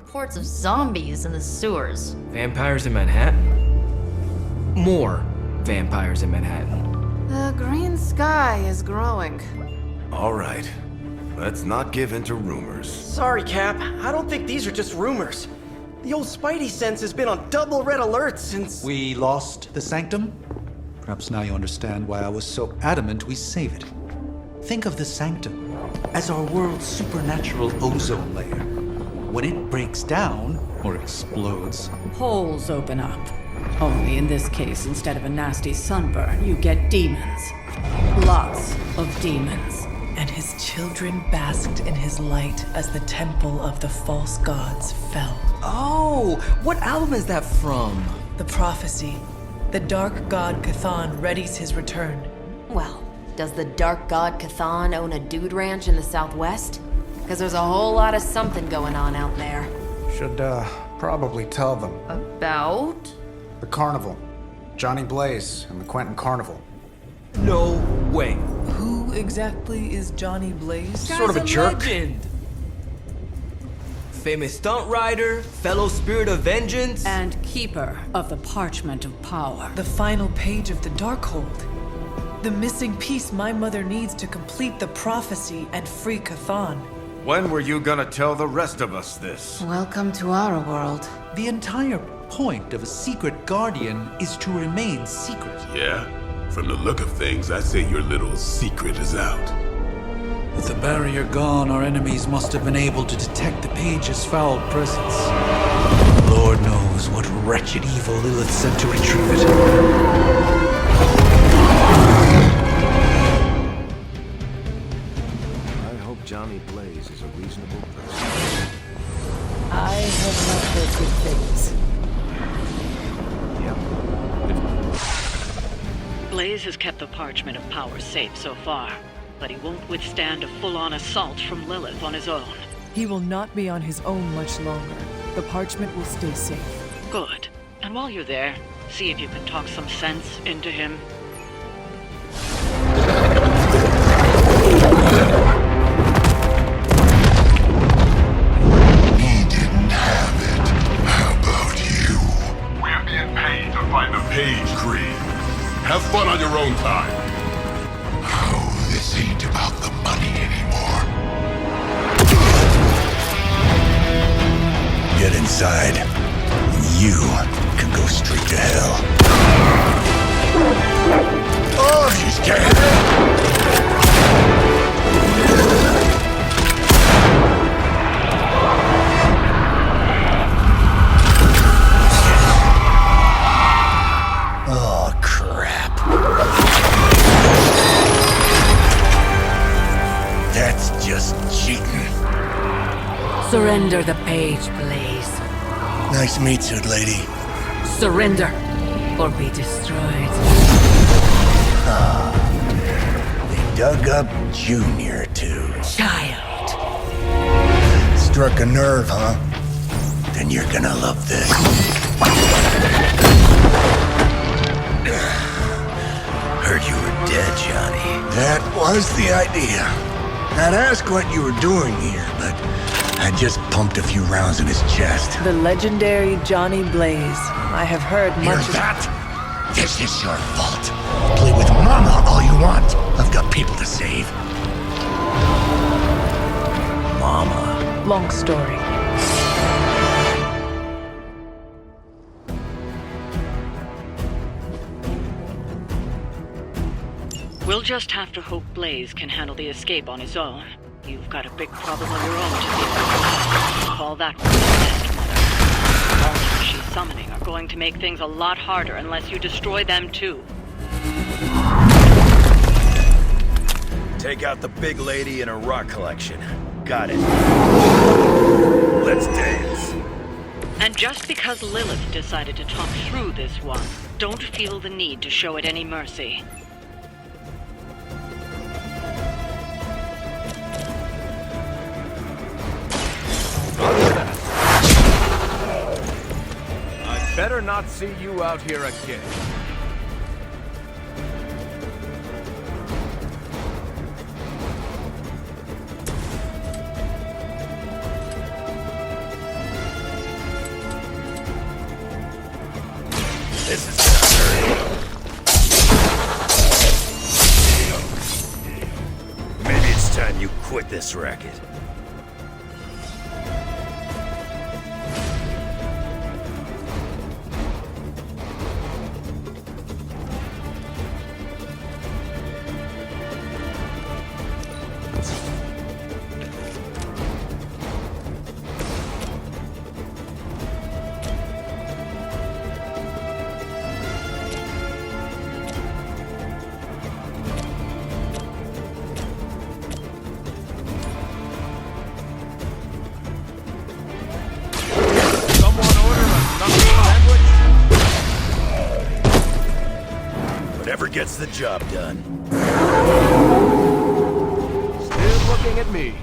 reports of zombies in the sewers. Vampires in Manhattan? More vampires in Manhattan. The green sky is growing. All right. Let's not give in to rumors. Sorry, Cap. I don't think these are just rumors. The old Spidey sense has been on double red alert since... We lost the Sanctum? Perhaps now you understand why I was so adamant we save it. Think of the Sanctum as our world's supernatural ozone layer. When it breaks down, or explodes, Holes open up. Only in this case, instead of a nasty sunburn, you get demons. Lots of demons. And his children basked in his light as the temple of the false gods fell. Oh, what album is that from? The prophecy. The dark god Cthon readies his return. Well, does the dark god Cthon own a dude ranch in the southwest? Because there's a whole lot of something going on out there. Should, probably tell them. About? The carnival. Johnny Blaze and the Quentin Carnival. No way. Who exactly is Johnny Blaze? Sort of a jerk. Legend. Famous stunt rider, fellow spirit of vengeance. And keeper of the parchment of power. The final page of the Darkhold. The missing piece my mother needs to complete the prophecy and free Cthon. When were you gonna tell the rest of us this? Welcome to our world. the entire point of a secret guardian is to remain secret. Yeah? From the look of things, I say your little secret is out. With the barrier gone, our enemies must have been able to detect the page's foul presence. Lord knows what wretched evil Lilith sent to retrieve it. I hope Johnny Blaze is a reasonable person. I have not heard good things. Blaze has kept the Parchment of Power safe so far, but he won't withstand a full-on assault from Lilith on his own. He will not be on his own much longer. The parchment will stay safe. Good. And while you're there, see if you can talk some sense into him. He didn't have it. How about you? We're being paid to find the Page Creed. Have fun on your own time. Oh, this ain't about the money anymore. Get inside. You can go straight to hell. Oh, she's scared. Oh, crap. That's just cheating. Surrender the page, Blaze. Nice meat suit, lady. Surrender, or be destroyed. They dug up Junior, too. Child. Struck a nerve, huh? Then you're gonna love this. Heard you were dead, Johnny. That was the idea. I'd ask what you were doing here, but I just pumped a few rounds in his chest. The legendary Johnny Blaze. I have heard Hear much of... that? This is your fault. Play with Mama all you want. I've got people to save. Mama. Long story. We'll just have to hope Blaze can handle the escape on his own. You've got a big problem of your own to deal with. Call that one the Mother. The monsters she's summoning are going to make things a lot harder unless you destroy them too. Take out the big lady and her rock collection. Got it. Let's dance. And just because Lilith decided to talk through this one, don't feel the need to show it any mercy. I better not see you out here again. This is gonna hurt. Maybe it's time you quit this racket. Whatever gets the job done. Still looking at me.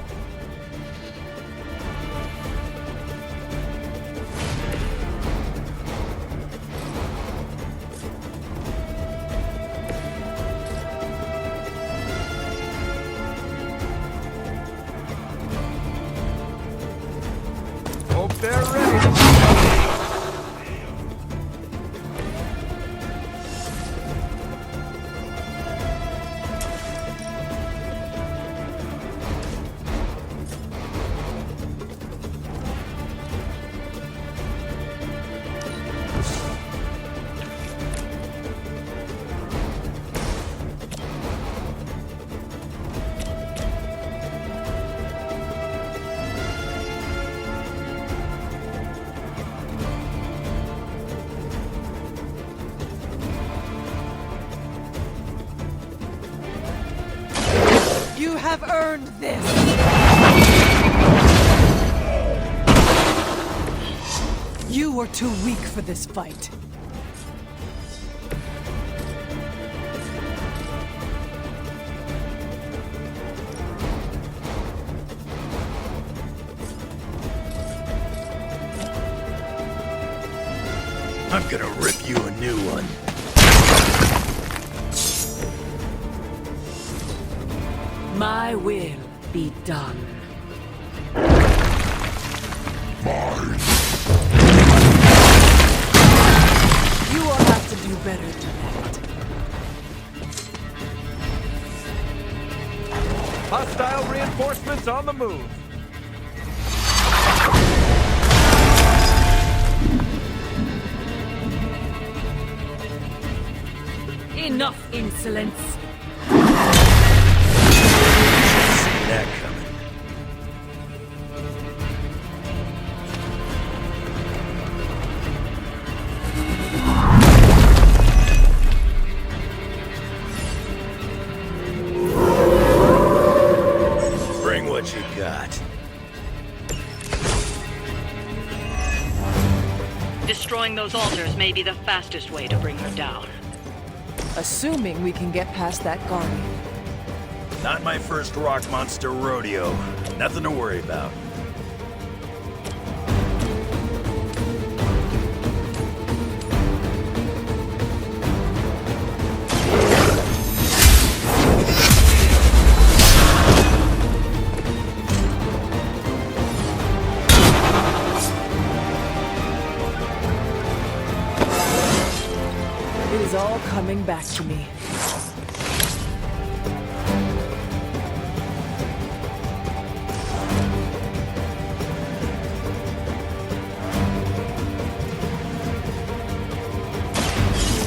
Hope they're ready. You have earned this! You were too weak for this fight. I'm gonna rip you a new one. My will be done. You will have to do better than that. Hostile reinforcements on the move. Enough insolence! See that coming. Bring what you got. Destroying those altars may be the fastest way to bring her down. Assuming we can get past that guardian. Not my first rock monster rodeo. Nothing to worry about. It is all coming back to me.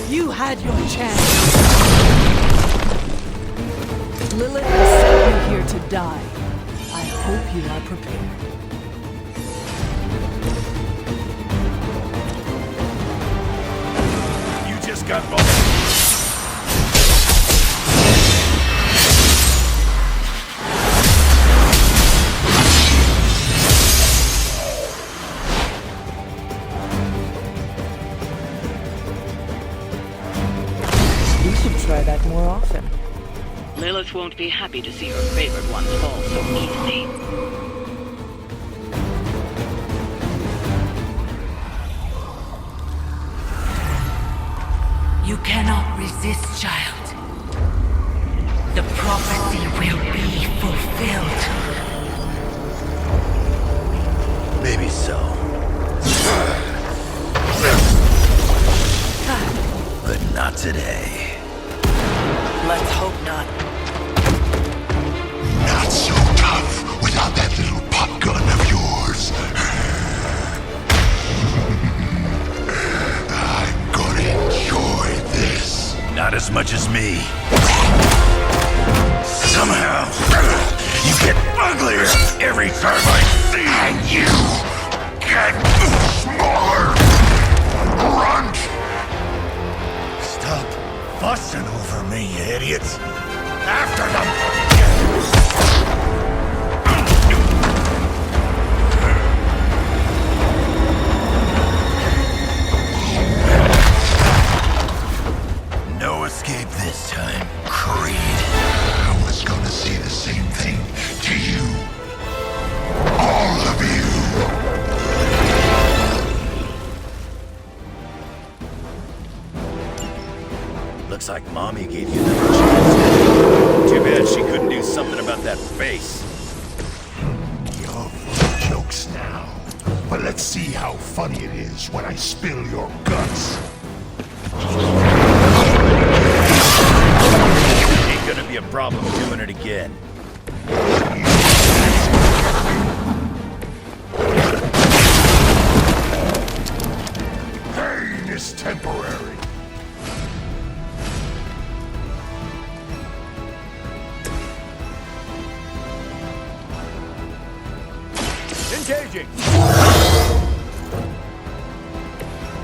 You had your chance. Lilith has sent you here to die. I hope you are prepared. You just got vulnerable. We should try that more often. Lilith won't be happy to see her favorite ones fall so easily. You cannot resist, child. The prophecy will be fulfilled. Maybe so. Not today. Let's hope not. Not so tough without that little pop gun of yours. I'm gonna enjoy this. Not as much as me. Somehow, you get uglier every time I see you. And you get smaller. Grunt! Stop fussing over me, you idiots. After them! No escape this time, Creed. I was gonna say the same thing to you. All of you. Looks like Mommy gave you another chance. Too bad she couldn't do something about that face. You're full of jokes now. But let's see how funny it is when I spill your guts. Ain't gonna be a problem doing it again. Pain is temporary. Engaging!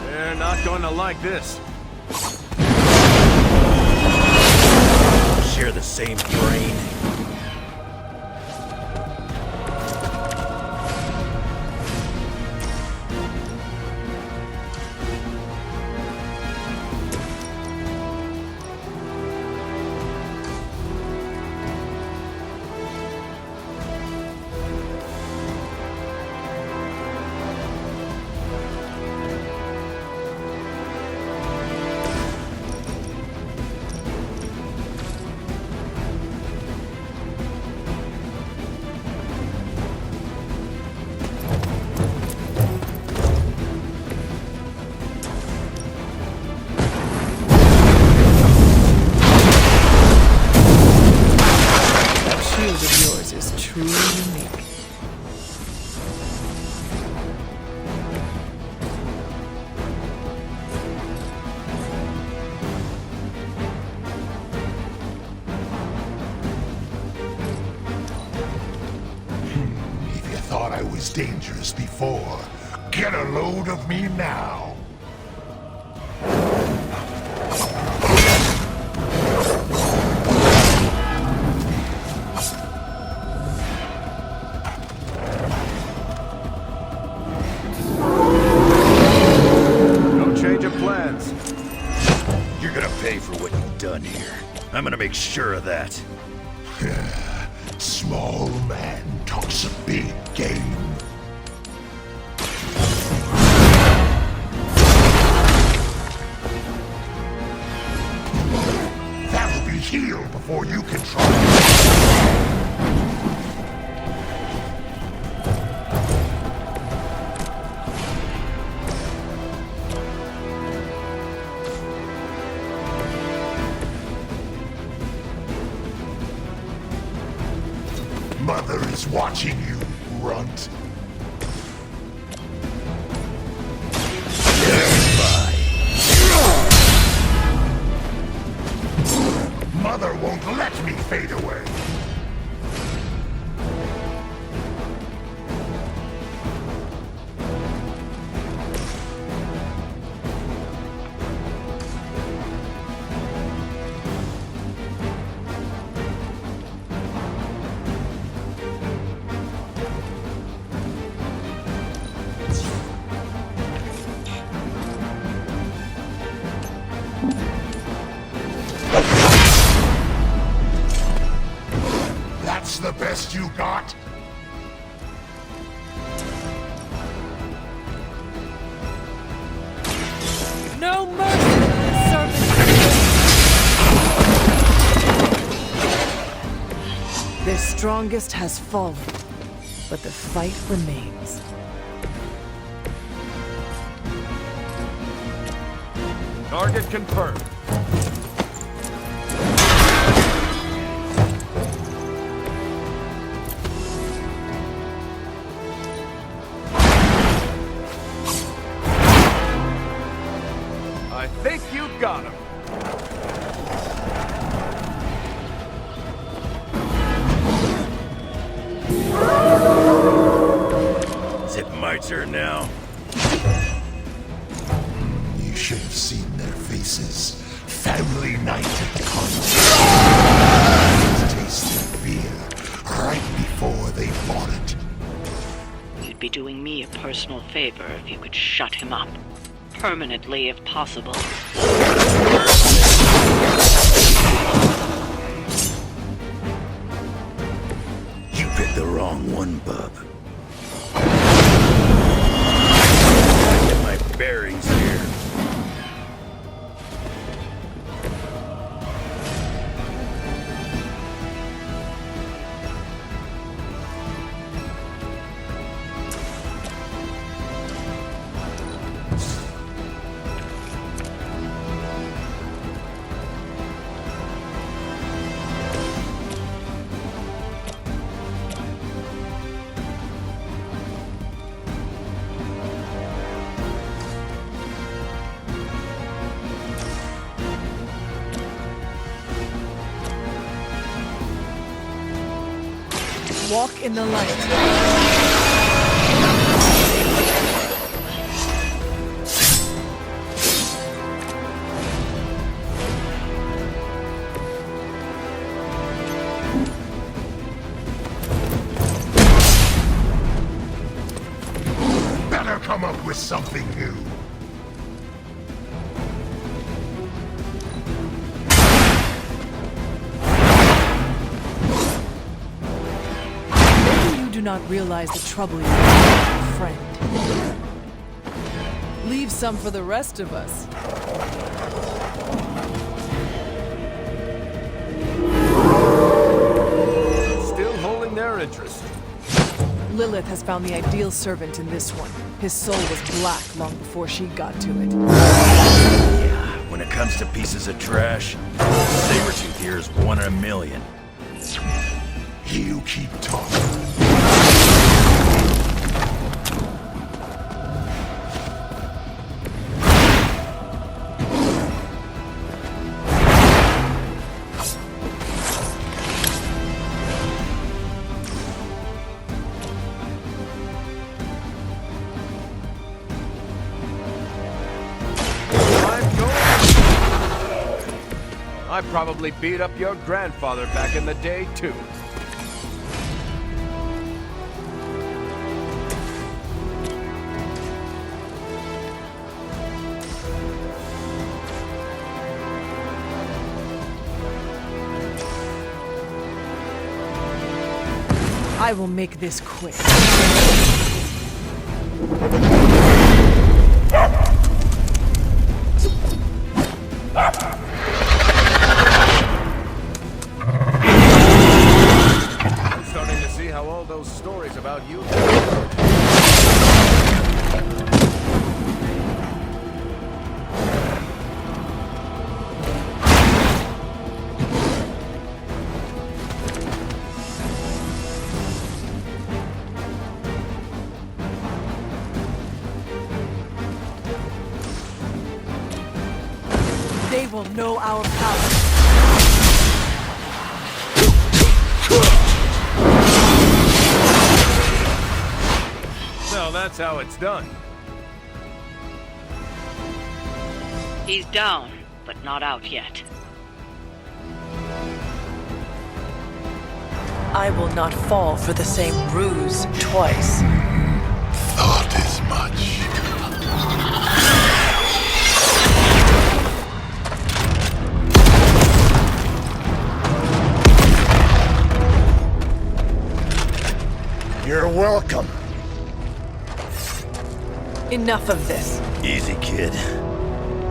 They're not going to like this. Share the same brain. Shield of yours is truly unique. If you thought I was dangerous before, get a load of me now. No change of plans. You're gonna pay for what you've done here. I'm gonna make sure of that. Small man talks a big game. That'll be healed before you can try. Mother is watching you, runt. Mother won't let me fade away. That's the best you got? No mercy, servant. Their strongest has fallen, but the fight remains. Target confirmed. I think you got him. Zip Mitzer now. You should have seen their faces. Family night at the concert. Tasted fear right before they bought it. You'd be doing me a personal favor if you could shut him up. Permanently, if possible. You picked the wrong one, bub. I get my bearings here. Walk in the light. Better come up with something new. Maybe you do not realize the trouble you're in, friend. Leave some for the rest of us. Still holding their interest. Lilith has found the ideal servant in this one. His soul was black long before she got to it. Yeah, when it comes to pieces of trash, Sabretooth here is 1 in a million. You keep talking. I probably beat up your grandfather back in the day, too. I will make this quick. I'm starting to see how all those stories about you... They will know our power. So that's how it's done. He's down, but not out yet. I will not fall for the same ruse twice. Thought as much. You're welcome. Enough of this. Easy, kid.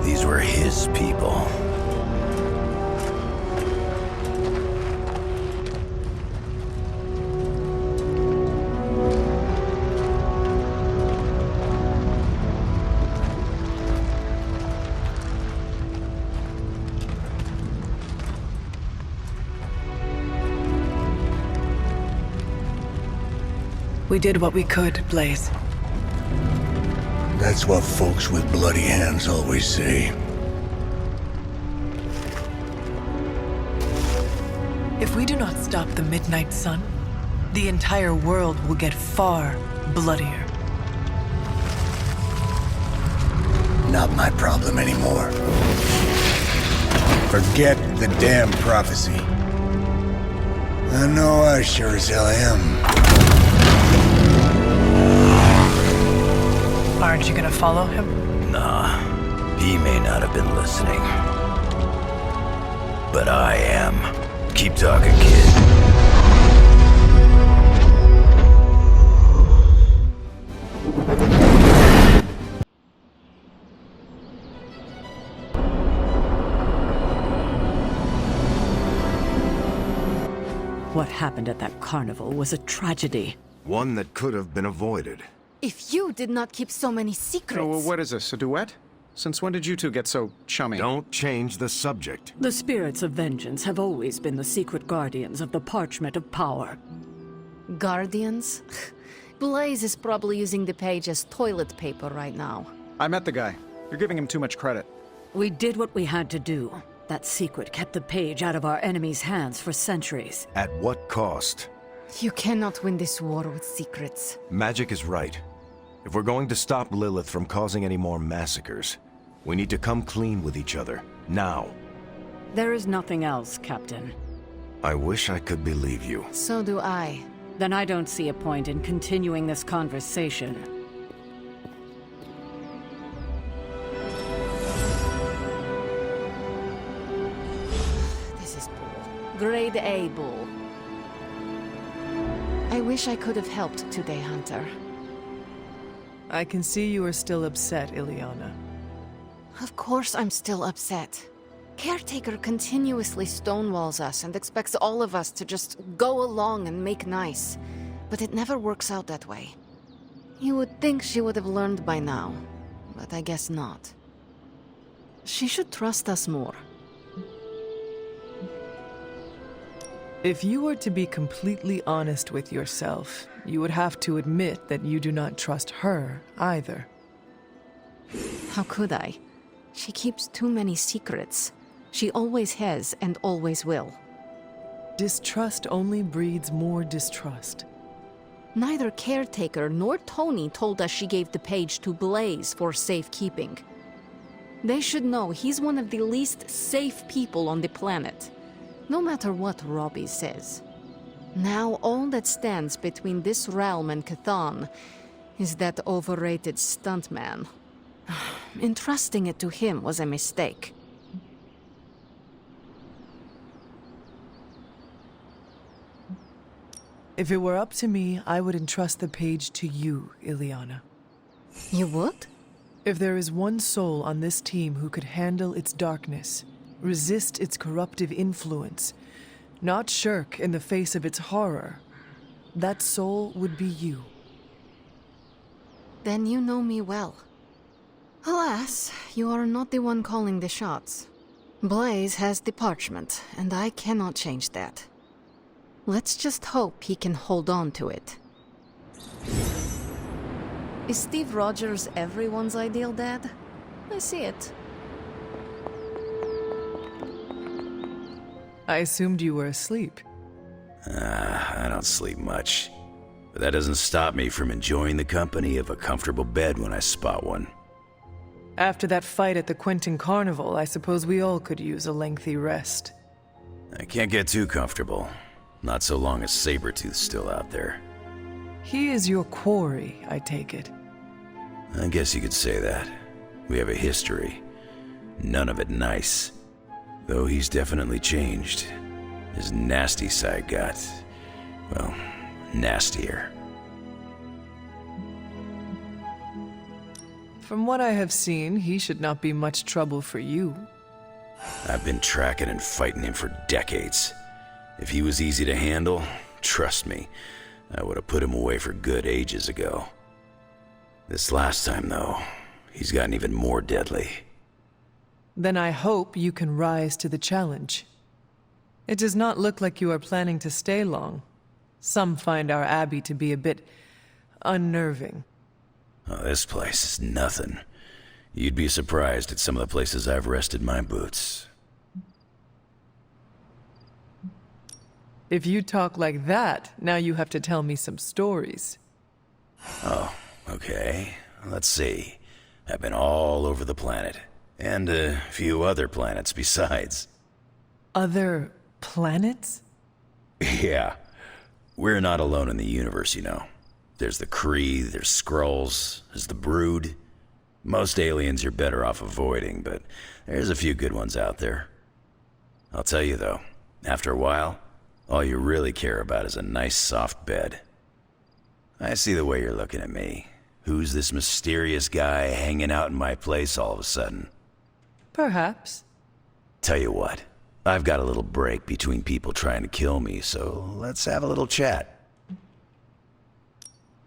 These were his people. We did what we could, Blaze. That's what folks with bloody hands always say. If we do not stop the Midnight Sun, the entire world will get far bloodier. Not my problem anymore. Forget the damn prophecy. I know I sure as hell am. Aren't you gonna follow him? Nah, he may not have been listening. But I am. Keep talking, kid. What happened at that carnival was a tragedy. One that could have been avoided. If you did not keep so many secrets... Oh, well, what is this, a duet? Since when did you two get so chummy? Don't change the subject. The spirits of vengeance have always been the secret guardians of the parchment of power. Guardians? Blaze is probably using the page as toilet paper right now. I met the guy. You're giving him too much credit. We did what we had to do. That secret kept the page out of our enemies' hands for centuries. At what cost? You cannot win this war with secrets. Magic is right. If we're going to stop Lilith from causing any more massacres, we need to come clean with each other, now. There is nothing else, Captain. I wish I could believe you. So do I. Then I don't see a point in continuing this conversation. This is bull. Grade A bull. I wish I could have helped today, Hunter. I can see you are still upset, Ileana. Of course I'm still upset. Caretaker continuously stonewalls us and expects all of us to just go along and make nice. But it never works out that way. You would think she would have learned by now, but I guess not. She should trust us more. If you were to be completely honest with yourself, you would have to admit that you do not trust her either. How could I? She keeps too many secrets. She always has and always will. Distrust only breeds more distrust. Neither Caretaker nor Tony told us she gave the page to Blaze for safekeeping. They should know he's one of the least safe people on the planet. No matter what Robbie says. Now all that stands between this realm and Chthon is that overrated stuntman. Entrusting it to him was a mistake. If it were up to me, I would entrust the page to you, Ileana. You would? If there is one soul on this team who could handle its darkness, resist its corruptive influence, not shirk in the face of its horror, that soul would be you. Then you know me well. Alas, you are not the one calling the shots. Blaze has the parchment, and I cannot change that. Let's just hope he can hold on to it. Is Steve Rogers everyone's ideal dad? I see it. I assumed you were asleep. I don't sleep much. But that doesn't stop me from enjoying the company of a comfortable bed when I spot one. After that fight at the Quentin Carnival, I suppose we all could use a lengthy rest. I can't get too comfortable. Not so long as Sabretooth's still out there. He is your quarry, I take it. I guess you could say that. We have a history. None of it nice. Though he's definitely changed. His nasty side got, well, nastier. From what I have seen, he should not be much trouble for you. I've been tracking and fighting him for decades. If he was easy to handle, trust me, I would have put him away for good ages ago. This last time, though, he's gotten even more deadly. Then I hope you can rise to the challenge. It does not look like you are planning to stay long. Some find our Abbey to be a bit unnerving. Oh, this place is nothing. You'd be surprised at some of the places I've rested my boots. If you talk like that, now you have to tell me some stories. Oh, okay. Let's see. I've been all over the planet. And a few other planets besides. Other planets? Yeah. We're not alone in the universe, you know. There's the Kree, there's Skrulls, there's the Brood. Most aliens you're better off avoiding, but there's a few good ones out there. I'll tell you though, after a while, all you really care about is a nice soft bed. I see the way you're looking at me. Who's this mysterious guy hanging out in my place all of a sudden? Perhaps. Tell you what, I've got a little break between people trying to kill me, so let's have a little chat.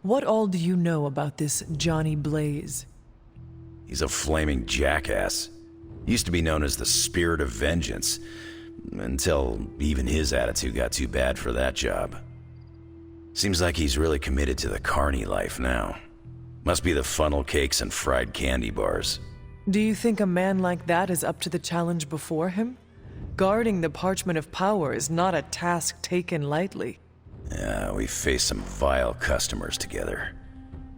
What all do you know about this Johnny Blaze? He's a flaming jackass. Used to be known as the Spirit of Vengeance, until even his attitude got too bad for that job. Seems like he's really committed to the carny life now. Must be the funnel cakes and fried candy bars. Do you think a man like that is up to the challenge before him? Guarding the parchment of power is not a task taken lightly. Yeah, we faced some vile customers together.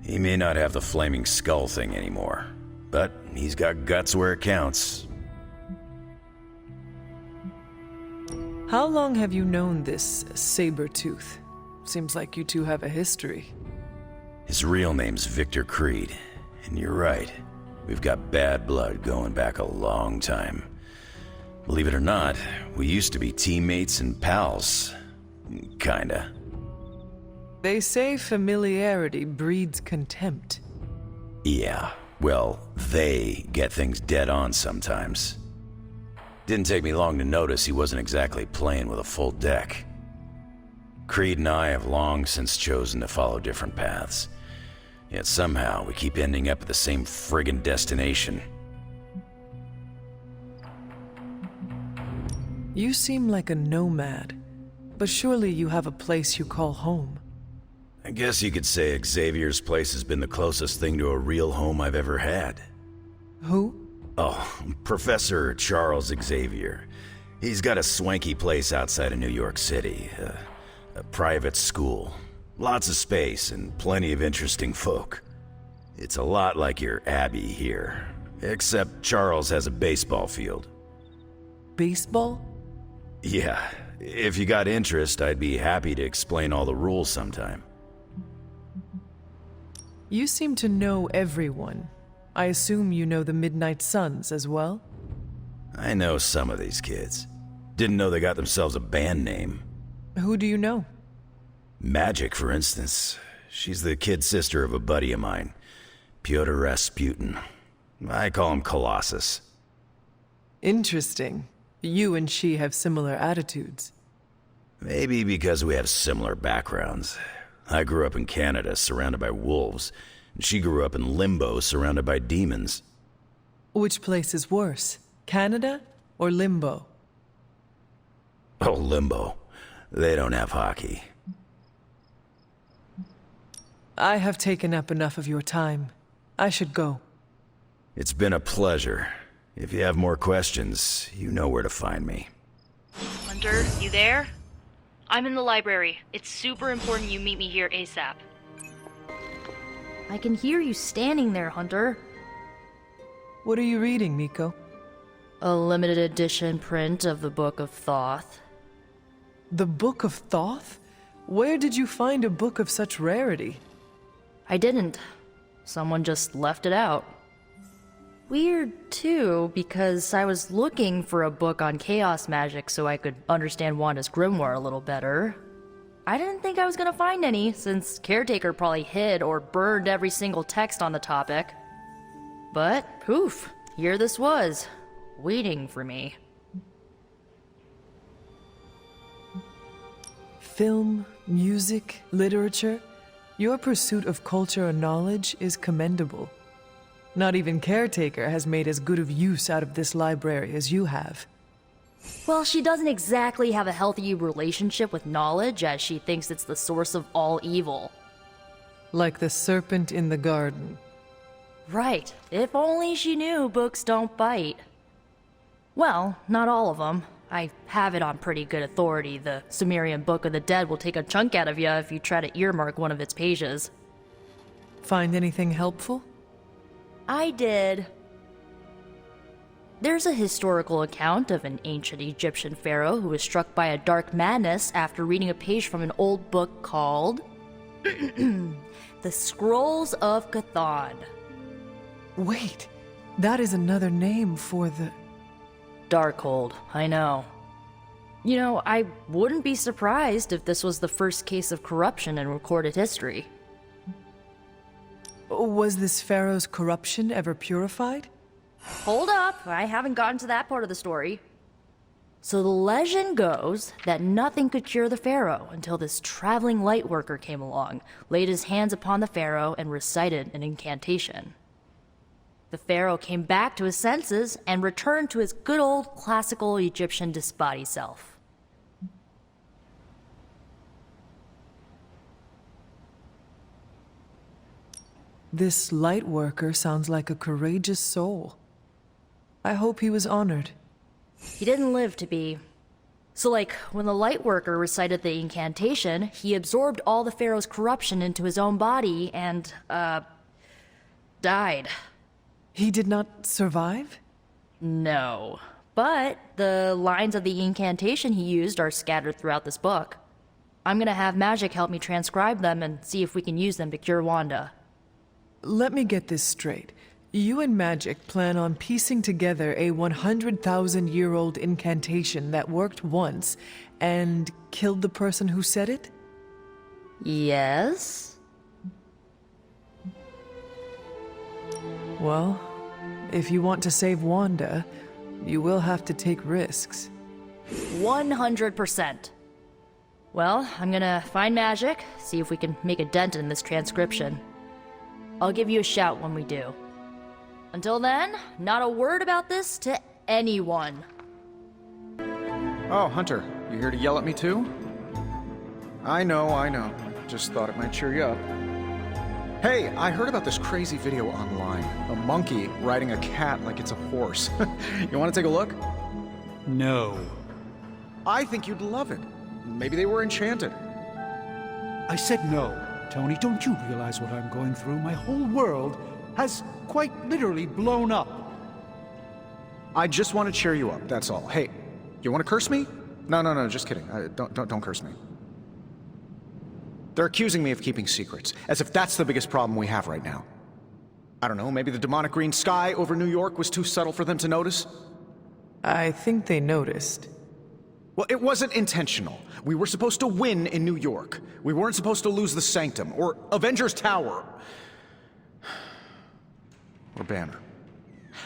He may not have the flaming skull thing anymore, but he's got guts where it counts. How long have you known this Sabretooth? Seems like you two have a history. His real name's Victor Creed, and you're right. We've got bad blood going back a long time. Believe it or not, we used to be teammates and pals. Kinda. They say familiarity breeds contempt. Yeah, well, they get things dead on sometimes. Didn't take me long to notice he wasn't exactly playing with a full deck. Creed and I have long since chosen to follow different paths. Yet somehow we keep ending up at the same friggin' destination. You seem like a nomad, but surely you have a place you call home. I guess you could say Xavier's place has been the closest thing to a real home I've ever had. Who? Oh, Professor Charles Xavier. He's got a swanky place outside of New York City. A private school. Lots of space and plenty of interesting folk. It's a lot like your Abbey here, except Charles has a baseball field. Baseball? Yeah, if you got interest, I'd be happy to explain all the rules sometime. You seem to know everyone. I assume you know the Midnight Suns as well? I know some of these kids. Didn't know they got themselves a band name. Who do you know? Magic, for instance. She's the kid sister of a buddy of mine, Pyotr Rasputin. I call him Colossus. Interesting. You and she have similar attitudes. Maybe because we have similar backgrounds. I grew up in Canada, surrounded by wolves, and she grew up in Limbo, surrounded by demons. Which place is worse, Canada or Limbo? Oh, Limbo. They don't have hockey. I have taken up enough of your time. I should go. It's been a pleasure. If you have more questions, you know where to find me. Hunter, you there? I'm in the library. It's super important you meet me here ASAP. I can hear you standing there, Hunter. What are you reading, Miko? A limited edition print of the Book of Thoth. The Book of Thoth? Where did you find a book of such rarity? I didn't. Someone just left it out. Weird, too, because I was looking for a book on chaos magic so I could understand Wanda's grimoire a little better. I didn't think I was gonna find any, since Caretaker probably hid or burned every single text on the topic. But, poof, here this was, waiting for me. Film, music, literature, your pursuit of culture and knowledge is commendable. Not even Caretaker has made as good of use out of this library as you have. Well, she doesn't exactly have a healthy relationship with knowledge, as she thinks it's the source of all evil. Like the serpent in the garden. Right. If only she knew books don't bite. Well, not all of them. I have it on pretty good authority. The Sumerian Book of the Dead will take a chunk out of you if you try to earmark one of its pages. Find anything helpful? I did. There's a historical account of an ancient Egyptian pharaoh who was struck by a dark madness after reading a page from an old book called The Scrolls of Chthon. Wait, that is another name for the... Darkhold, I know. You know, I wouldn't be surprised if this was the first case of corruption in recorded history. Was this pharaoh's corruption ever purified? Hold up, I haven't gotten to that part of the story. So the legend goes that nothing could cure the pharaoh until this traveling light worker came along, laid his hands upon the pharaoh, and recited an incantation. The pharaoh came back to his senses and returned to his good old classical Egyptian disbody self. This light worker sounds like a courageous soul. I hope he was honored. He didn't live to be. So like, when the light worker recited the incantation, he absorbed all the pharaoh's corruption into his own body and, died. He did not survive? No. But the lines of the incantation he used are scattered throughout this book. I'm gonna have magic help me transcribe them and see if we can use them to cure Wanda. Let me get this straight. You and Magic plan on piecing together a 100,000-year-old incantation that worked once and killed the person who said it? Yes? Well, if you want to save Wanda, you will have to take risks. 100%. Well, I'm gonna find Magic, see if we can make a dent in this transcription. I'll give you a shout when we do. Until then, not a word about this to anyone. Oh, Hunter, you here to yell at me too? I know. Just thought it might cheer you up. Hey, I heard about this crazy video online. A monkey riding a cat like it's a horse. You want to take a look? No. I think you'd love it. Maybe they were enchanted. I said no. Tony, don't you realize what I'm going through? My whole world has quite literally blown up. I just want to cheer you up, that's all. Hey, you want to curse me? No, just kidding. Don't curse me. They're accusing me of keeping secrets, as if that's the biggest problem we have right now. I don't know, maybe the demonic green sky over New York was too subtle for them to notice? I think they noticed. Well, it wasn't intentional. We were supposed to win in New York. We weren't supposed to lose the Sanctum, or Avengers Tower. Or Banner.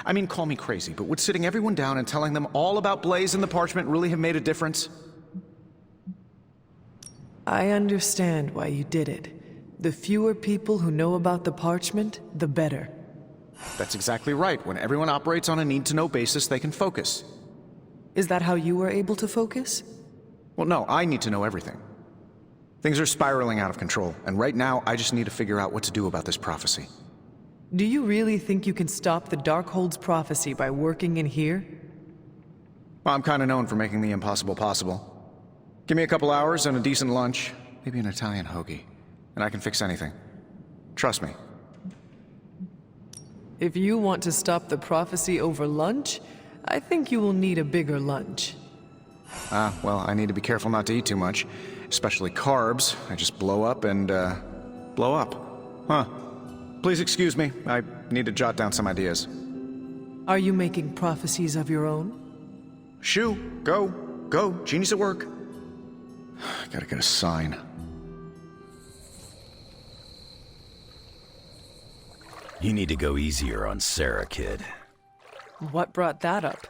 I mean, call me crazy, but would sitting everyone down and telling them all about Blaze and the Parchment really have made a difference? I understand why you did it. The fewer people who know about the Parchment, the better. That's exactly right. When everyone operates on a need-to-know basis, they can focus. Is that how you were able to focus? Well, no, I need to know everything. Things are spiraling out of control, and right now, I just need to figure out what to do about this prophecy. Do you really think you can stop the Darkhold's prophecy by working in here? Well, I'm kind of known for making the impossible possible. Give me a couple hours and a decent lunch, maybe an Italian hoagie, and I can fix anything. Trust me. If you want to stop the prophecy over lunch, I think you will need a bigger lunch. Well, I need to be careful not to eat too much, especially carbs. I just blow up and, blow up. Huh. Please excuse me. I need to jot down some ideas. Are you making prophecies of your own? Shoo, go. Genius at work. Gotta get a sign. You need to go easier on Sarah, kid. What brought that up?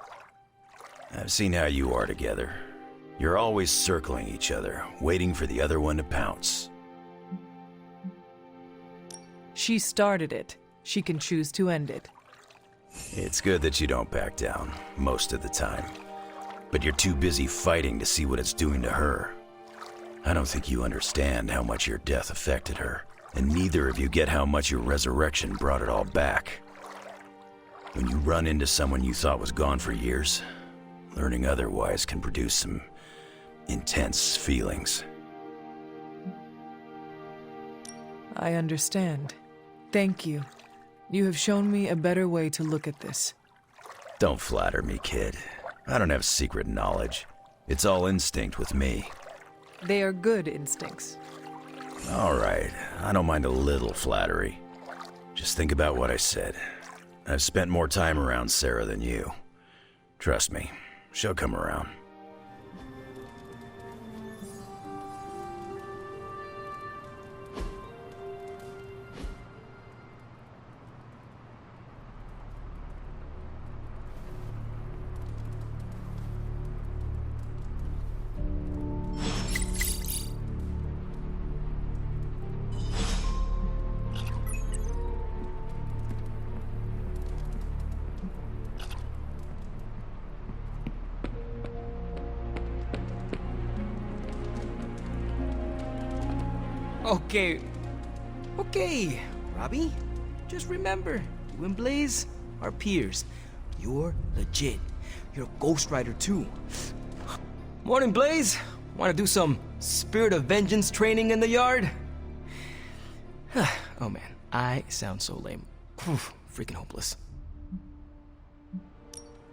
I've seen how you are together. You're always circling each other, waiting for the other one to pounce. She started it. She can choose to end it. It's good that you don't back down, most of the time. But you're too busy fighting to see what it's doing to her. I don't think you understand how much your death affected her. And neither of you get how much your resurrection brought it all back. When you run into someone you thought was gone for years, learning otherwise can produce some intense feelings. I understand. Thank you. You have shown me a better way to look at this. Don't flatter me, kid. I don't have secret knowledge. It's all instinct with me. They are good instincts. All right, I don't mind a little flattery. Just think about what I said. I've spent more time around Sarah than you. Trust me, she'll come around. Okay, Robbie. Just remember, you and Blaze are peers. You're legit. You're a Ghost Rider too. Morning, Blaze. Want to do some Spirit of Vengeance training in the yard? Oh man, I sound so lame. Freaking hopeless.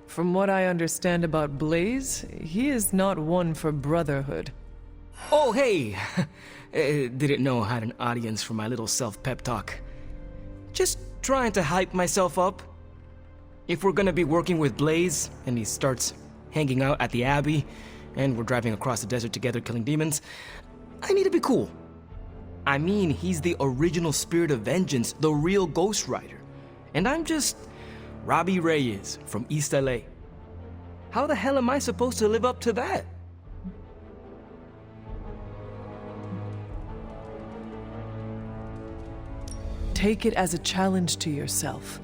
From what I understand about Blaze, he is not one for brotherhood. Oh, hey! Didn't know I had an audience for my little self-pep talk. Just trying to hype myself up. If we're gonna be working with Blaze, and he starts hanging out at the Abbey, and we're driving across the desert together killing demons, I need to be cool. I mean, he's the original Spirit of Vengeance, the real Ghost Rider. And I'm just Robbie Reyes from East LA. How the hell am I supposed to live up to that? Take it as a challenge to yourself.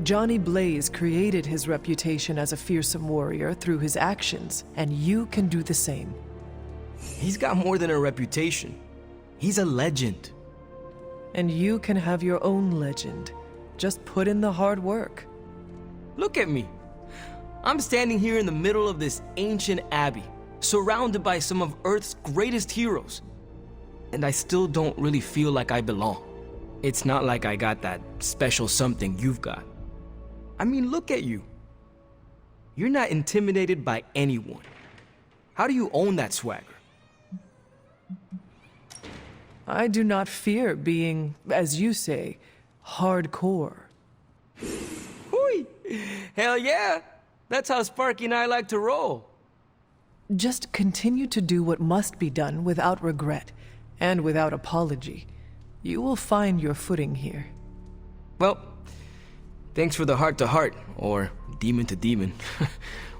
Johnny Blaze created his reputation as a fearsome warrior through his actions, and you can do the same. He's got more than a reputation. He's a legend. And you can have your own legend. Just put in the hard work. Look at me. I'm standing here in the middle of this ancient abbey, surrounded by some of Earth's greatest heroes. And I still don't really feel like I belong. It's not like I got that special something you've got. I mean, look at you. You're not intimidated by anyone. How do you own that swagger? I do not fear being, as you say, hardcore. Hooey! Hell yeah! That's how Sparky and I like to roll. Just continue to do what must be done without regret and without apology. You will find your footing here. Well, thanks for the heart-to-heart, or demon-to-demon,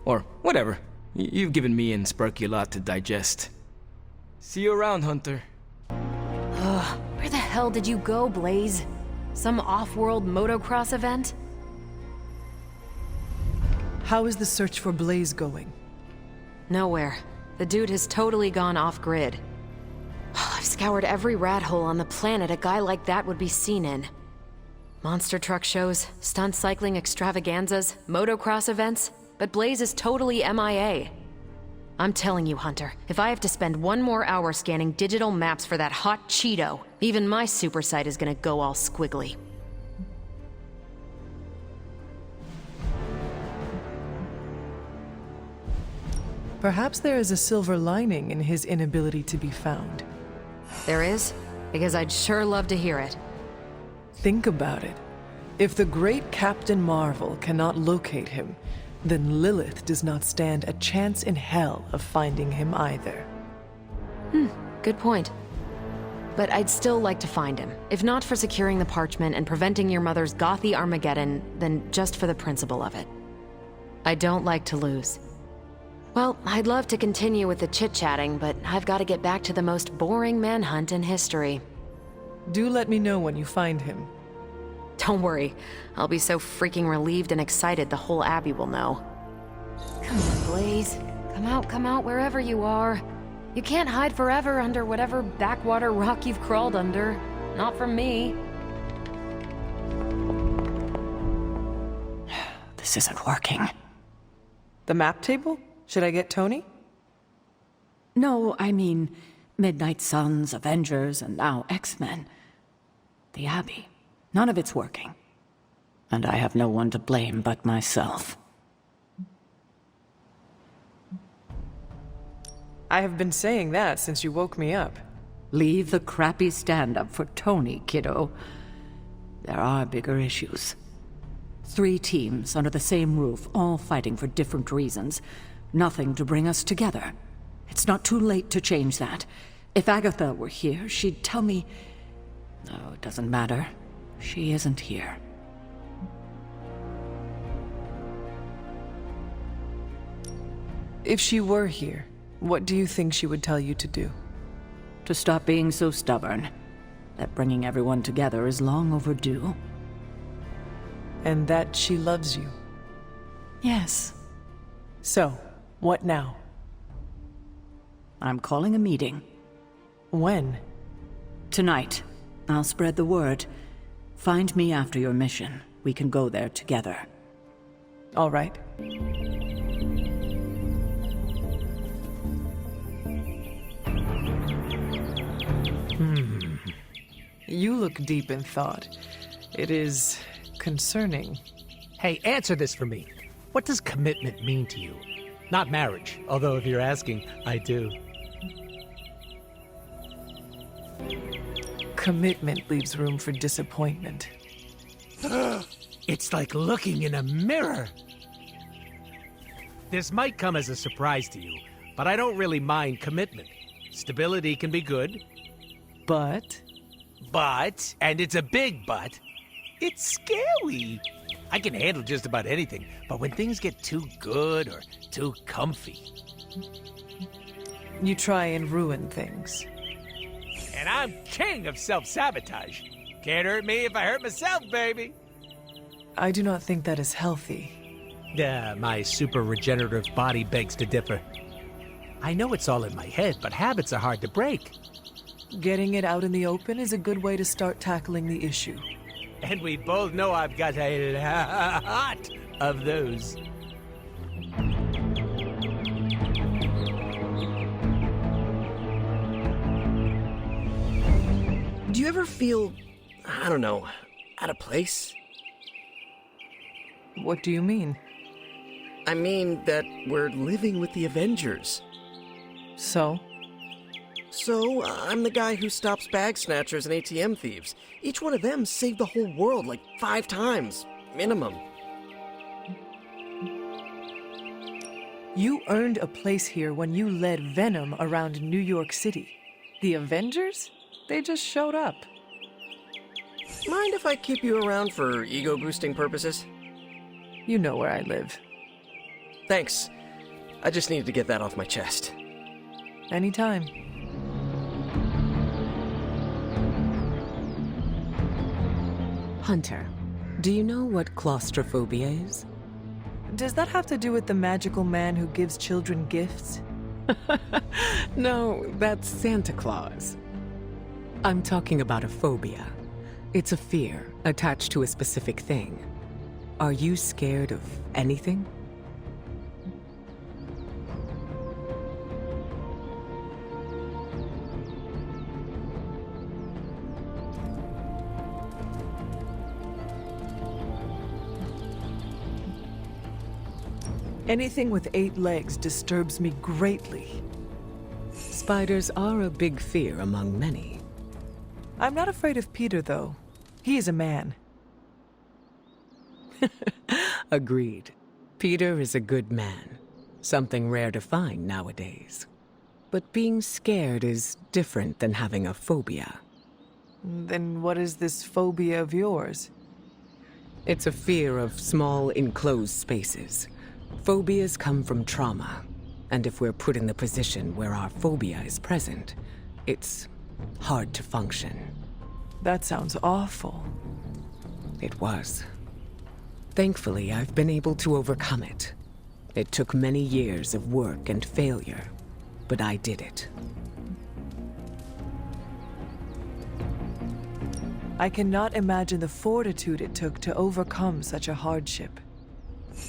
or whatever. You've given me and Sparky a lot to digest. See you around, Hunter. Where the hell did you go, Blaze? Some off-world motocross event? How is the search for Blaze going? Nowhere. The dude has totally gone off-grid. I've scoured every rat hole on the planet a guy like that would be seen in. Monster truck shows, stunt cycling extravaganzas, motocross events, but Blaze is totally MIA. I'm telling you, Hunter, if I have to spend one more hour scanning digital maps for that hot Cheeto, even my super sight is gonna go all squiggly. Perhaps there is a silver lining in his inability to be found. There is? Because I'd sure love to hear it. Think about it. If the great Captain Marvel cannot locate him, then Lilith does not stand a chance in hell of finding him either. Good point. But I'd still like to find him. If not for securing the parchment and preventing your mother's gothy Armageddon, then just for the principle of it. I don't like to lose. Well, I'd love to continue with the chit-chatting, but I've got to get back to the most boring manhunt in history. Do let me know when you find him. Don't worry. I'll be so freaking relieved and excited the whole Abbey will know. Come on, Blaze. Come out, wherever you are. You can't hide forever under whatever backwater rock you've crawled under. Not from me. This isn't working. The map table? Should I get Tony? No, I mean Midnight Suns, Avengers, and now X-Men. The Abbey. None of it's working. And I have no one to blame but myself. I have been saying that since you woke me up. Leave the crappy stand-up for Tony, kiddo. There are bigger issues. 3 teams under the same roof, all fighting for different reasons. Nothing to bring us together. It's not too late to change that. If Agatha were here, she'd tell me... No, it doesn't matter. She isn't here. If she were here, what do you think she would tell you to do? To stop being so stubborn. That bringing everyone together is long overdue. And that she loves you. Yes. So, what now? I'm calling a meeting. When? Tonight. I'll spread the word. Find me after your mission. We can go there together. All right. You look deep in thought. It is concerning. Hey, answer this for me. What does commitment mean to you? Not marriage, although if you're asking, I do. Commitment leaves room for disappointment. It's like looking in a mirror. This might come as a surprise to you, but I don't really mind commitment. Stability can be good. But, and it's a big but, it's scary. I can handle just about anything, but when things get too good or too comfy... You try and ruin things. And I'm king of self-sabotage. Can't hurt me if I hurt myself, baby. I do not think that is healthy. Yeah, my super regenerative body begs to differ. I know it's all in my head, but habits are hard to break. Getting it out in the open is a good way to start tackling the issue. And we both know I've got a lot of those. Do you ever feel, I don't know, out of place? What do you mean? I mean that we're living with the Avengers. So? So, I'm the guy who stops bag snatchers and ATM thieves. Each one of them saved the whole world like 5 times, minimum. You earned a place here when you led Venom around New York City. The Avengers? They just showed up. Mind if I keep you around for ego-boosting purposes? You know where I live. Thanks. I just needed to get that off my chest. Anytime. Hunter, do you know what claustrophobia is? Does that have to do with the magical man who gives children gifts? No, that's Santa Claus. I'm talking about a phobia. It's a fear attached to a specific thing. Are you scared of anything? Anything with 8 legs disturbs me greatly. Spiders are a big fear among many. I'm not afraid of Peter, though. He is a man. Agreed. Peter is a good man. Something rare to find nowadays. But being scared is different than having a phobia. Then what is this phobia of yours? It's a fear of small, enclosed spaces. Phobias come from trauma, and if we're put in the position where our phobia is present, it's hard to function. That sounds awful. It was. Thankfully, I've been able to overcome it. It took many years of work and failure, but I did it. I cannot imagine the fortitude it took to overcome such a hardship.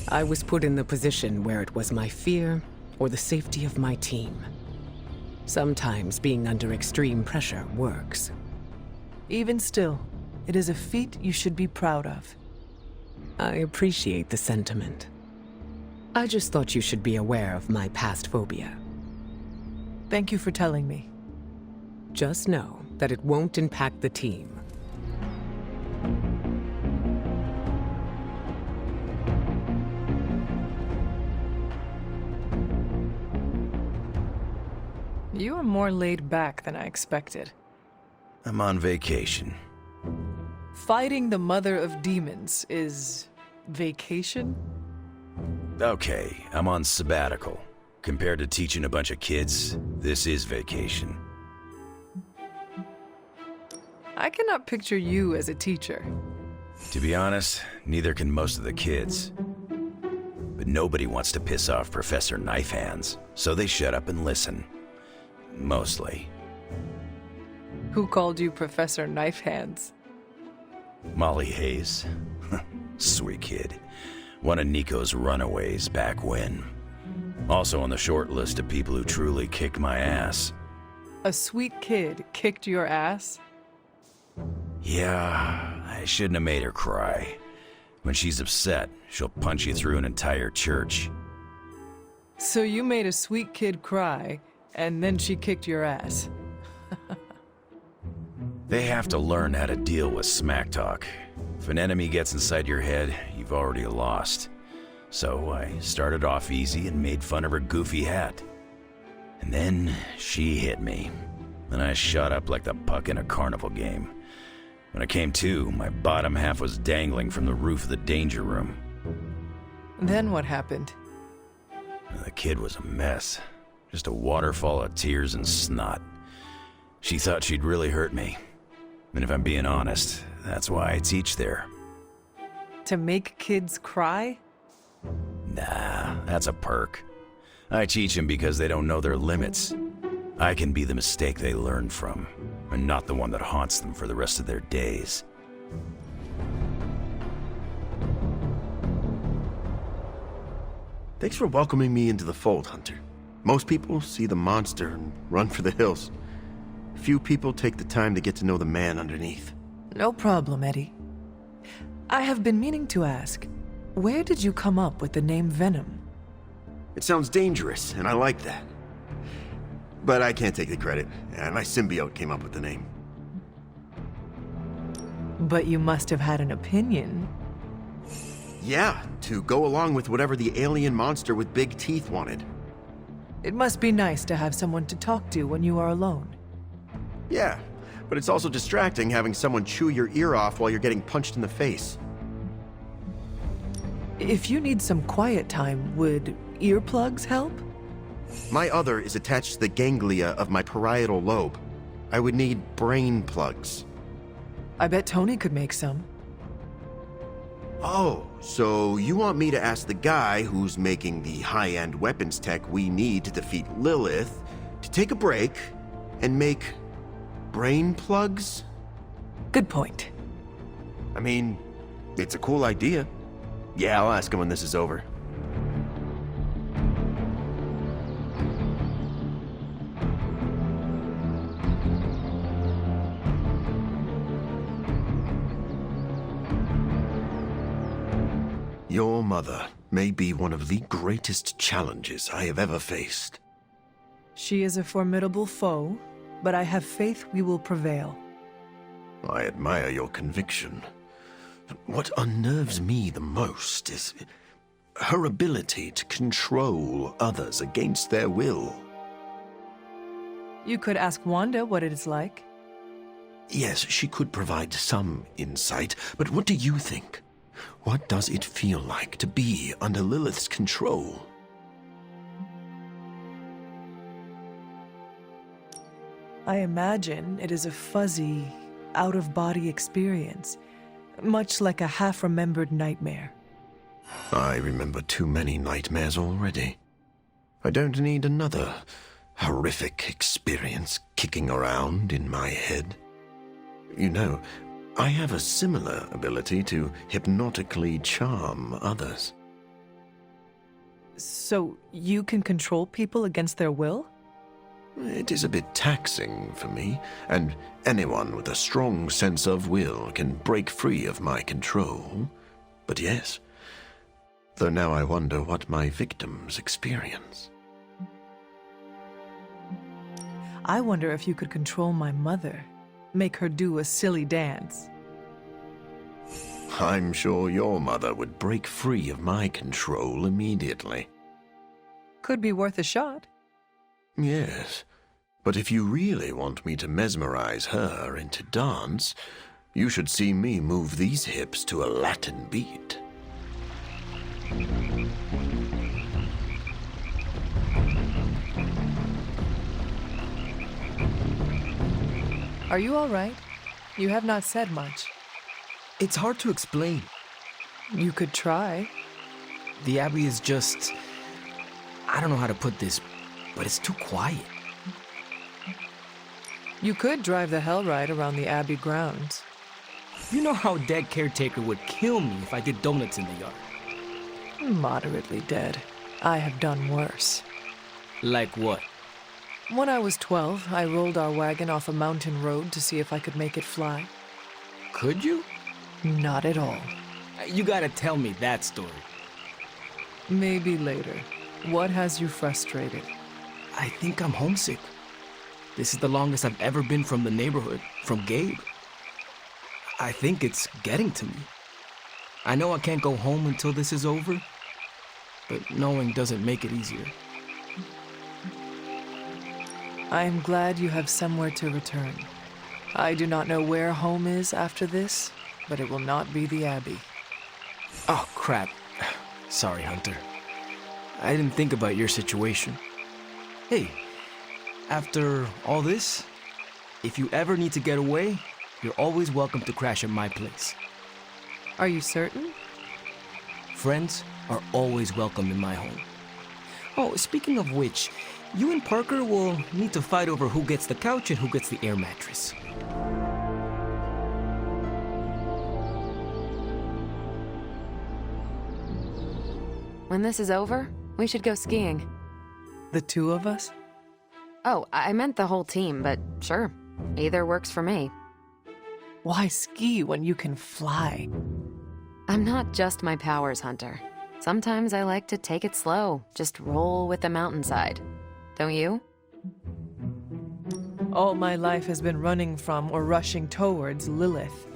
I was put in the position where it was my fear or the safety of my team. Sometimes being under extreme pressure works. Even still, it is a feat you should be proud of. I appreciate the sentiment. I just thought you should be aware of my past phobia. Thank you for telling me. Just know that it won't impact the team. You are more laid back than I expected. I'm on vacation. Fighting the mother of demons is... vacation? Okay, I'm on sabbatical. Compared to teaching a bunch of kids, this is vacation. I cannot picture you as a teacher. To be honest, neither can most of the kids. But nobody wants to piss off Professor Knife Hands, so they shut up and listen. Mostly. Who called you Professor Knife Hands? Molly Hayes. Sweet kid. One of Nico's runaways back when. Also on the short list of people who truly kicked my ass. A sweet kid kicked your ass? Yeah, I shouldn't have made her cry. When she's upset, she'll punch you through an entire church. So you made a sweet kid cry, and then she kicked your ass. They have to learn how to deal with smack talk. If an enemy gets inside your head, you've already lost. So I started off easy and made fun of her goofy hat. And then she hit me, and I shot up like the puck in a carnival game. When I came to, my bottom half was dangling from the roof of the danger room. Then what happened? The kid was a mess. Just a waterfall of tears and snot. She thought she'd really hurt me. And if I'm being honest, that's why I teach there. To make kids cry? Nah, that's a perk. I teach them because they don't know their limits. I can be the mistake they learn from, and not the one that haunts them for the rest of their days. Thanks for welcoming me into the fold, Hunter. Most people see the monster and run for the hills. Few people take the time to get to know the man underneath. No problem, Eddie. I have been meaning to ask, where did you come up with the name Venom? It sounds dangerous, and I like that. But I can't take the credit. My symbiote came up with the name. But you must have had an opinion. Yeah, to go along with whatever the alien monster with big teeth wanted. It must be nice to have someone to talk to when you are alone. Yeah, but it's also distracting having someone chew your ear off while you're getting punched in the face. If you need some quiet time, would earplugs help? My other is attached to the ganglia of my parietal lobe. I would need brain plugs. I bet Tony could make some. Oh, so you want me to ask the guy who's making the high-end weapons tech we need to defeat Lilith to take a break and make brain plugs? Good point. I mean, it's a cool idea. Yeah, I'll ask him when this is over. Your mother may be one of the greatest challenges I have ever faced. She is a formidable foe, but I have faith we will prevail. I admire your conviction. What unnerves me the most is her ability to control others against their will. You could ask Wanda what it is like. Yes, she could provide some insight, but what do you think? What does it feel like to be under Lilith's control? I imagine it is a fuzzy, out-of-body experience, much like a half-remembered nightmare. I remember too many nightmares already. I don't need another horrific experience kicking around in my head. You know, I have a similar ability to hypnotically charm others. So you can control people against their will? It is a bit taxing for me, and anyone with a strong sense of will can break free of my control. But yes, though now I wonder what my victims experience. I wonder if you could control my mother. Make her do a silly dance. I'm sure your mother would break free of my control immediately. Could be worth a shot. Yes, but if you really want me to mesmerize her into dance, you should see me move these hips to a Latin beat. Are you all right? You have not said much. It's hard to explain. You could try. The Abbey is just... I don't know how to put this, but it's too quiet. You could drive the hell ride around the Abbey grounds. You know how dead caretaker would kill me if I did donuts in the yard. Moderately dead. I have done worse. Like what? When I was 12, I rolled our wagon off a mountain road to see if I could make it fly. Could you? Not at all. You gotta tell me that story. Maybe later. What has you frustrated? I think I'm homesick. This is the longest I've ever been from the neighborhood, from Gabe. I think it's getting to me. I know I can't go home until this is over, but knowing doesn't make it easier. I am glad you have somewhere to return. I do not know where home is after this, but it will not be the Abbey. Oh, crap. Sorry, Hunter. I didn't think about your situation. Hey, after all this, if you ever need to get away, you're always welcome to crash at my place. Are you certain? Friends are always welcome in my home. Oh, speaking of which, you and Parker will need to fight over who gets the couch and who gets the air mattress. When this is over, we should go skiing. The two of us? Oh, I meant the whole team, but sure. Either works for me. Why ski when you can fly? I'm not just my powers, Hunter. Sometimes I like to take it slow, just roll with the mountainside. Don't you? All my life has been running from or rushing towards Lilith.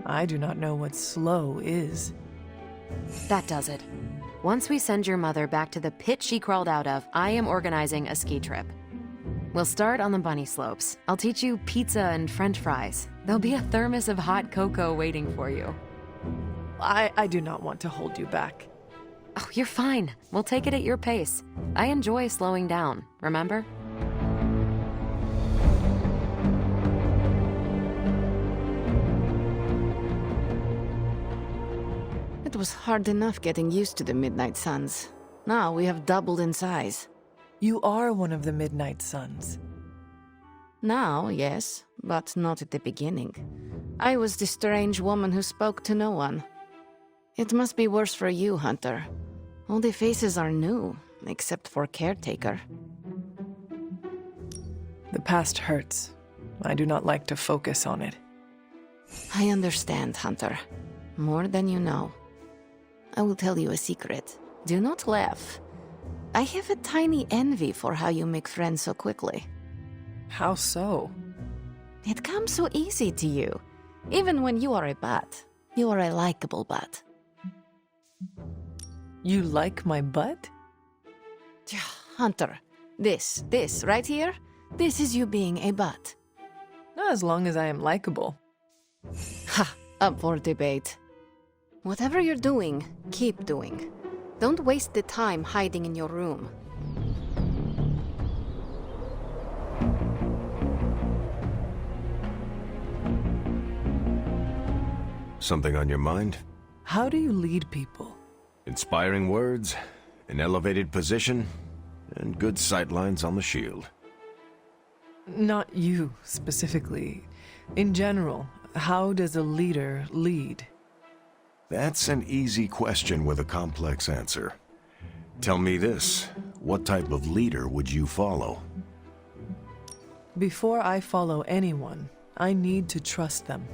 I do not know what slow is. That does it. Once we send your mother back to the pit she crawled out of, I am organizing a ski trip. We'll start on the bunny slopes. I'll teach you pizza and french fries. There'll be a thermos of hot cocoa waiting for you. I do not want to hold you back. Oh, you're fine. We'll take it at your pace. I enjoy slowing down, remember? It was hard enough getting used to the Midnight Suns. Now we have doubled in size. You are one of the Midnight Suns. Now, yes, but not at the beginning. I was the strange woman who spoke to no one. It must be worse for you, Hunter. All the faces are new, except for Caretaker. The past hurts. I do not like to focus on it. I understand, Hunter. More than you know. I will tell you a secret. Do not laugh. I have a tiny envy for how you make friends so quickly. How so? It comes so easy to you. Even when you are a bat, you are a likable bat. You like my butt? Hunter, this right here, this is you being a bat. Not as long as I am likable. Ha! Up for debate. Whatever you're doing, keep doing. Don't waste the time hiding in your room. Something on your mind? How do you lead people? Inspiring words, an elevated position, and good sightlines on the shield. Not you, specifically. In general, How does a leader lead? That's an easy question with a complex answer. Tell me this, what type of leader would you follow? Before I follow anyone, I need to trust them.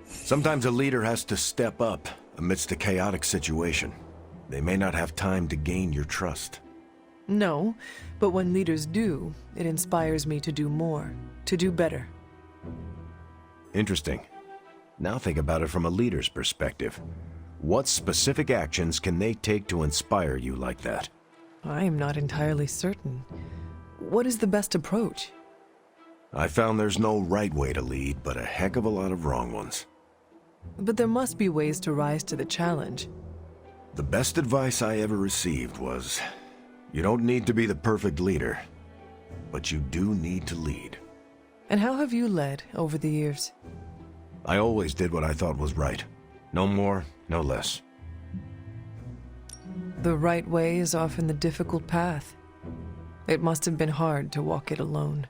Sometimes a leader has to step up amidst a chaotic situation. They may not have time to gain your trust. No, but when leaders do, it inspires me to do more, to do better. Interesting. Now think about it from a leader's perspective. What specific actions can they take to inspire you like that? I am not entirely certain. What is the best approach? I found there's no right way to lead, but a heck of a lot of wrong ones. But there must be ways to rise to the challenge. The best advice I ever received was, you don't need to be the perfect leader, but you do need to lead. And how have you led over the years? I always did what I thought was right. No more, no less. The right way is often the difficult path. It must have been hard to walk it alone.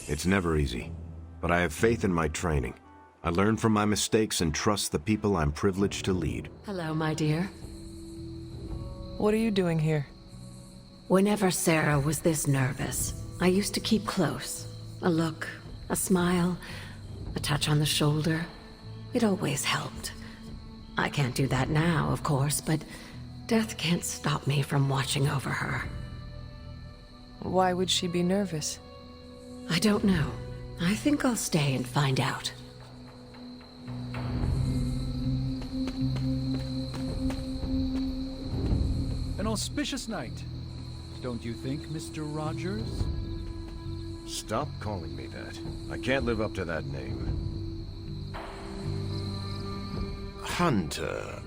It's never easy, but I have faith in my training. I learn from my mistakes and trust the people I'm privileged to lead. Hello, my dear. What are you doing here? Whenever Sarah was this nervous, I used to keep close. A look, a smile, a touch on the shoulder. It always helped. I can't do that now, of course, but death can't stop me from watching over her. Why would she be nervous? I don't know. I think I'll stay and find out. An auspicious night, don't you think, Mr. Rogers? Stop calling me that. I can't live up to that name. Hunter,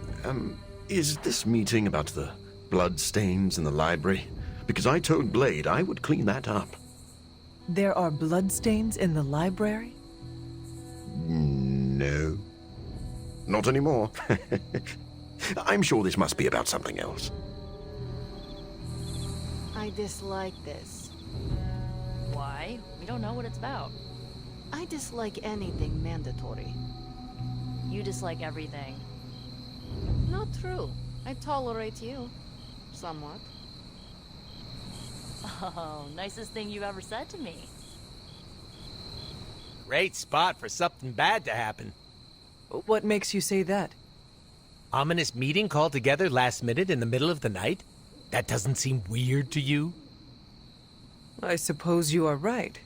is this meeting about the bloodstains in the library? Because I told Blade I would clean that up. There are bloodstains in the library? No. Not anymore. I'm sure this must be about something else. I dislike this. Why? We don't know what it's about. I dislike anything mandatory. You dislike everything. Not true. I tolerate you. Somewhat. Oh, nicest thing you've ever said to me. Great spot for something bad to happen. What makes you say that? Ominous meeting called together last minute in the middle of the night? That doesn't seem weird to you? I suppose you are right.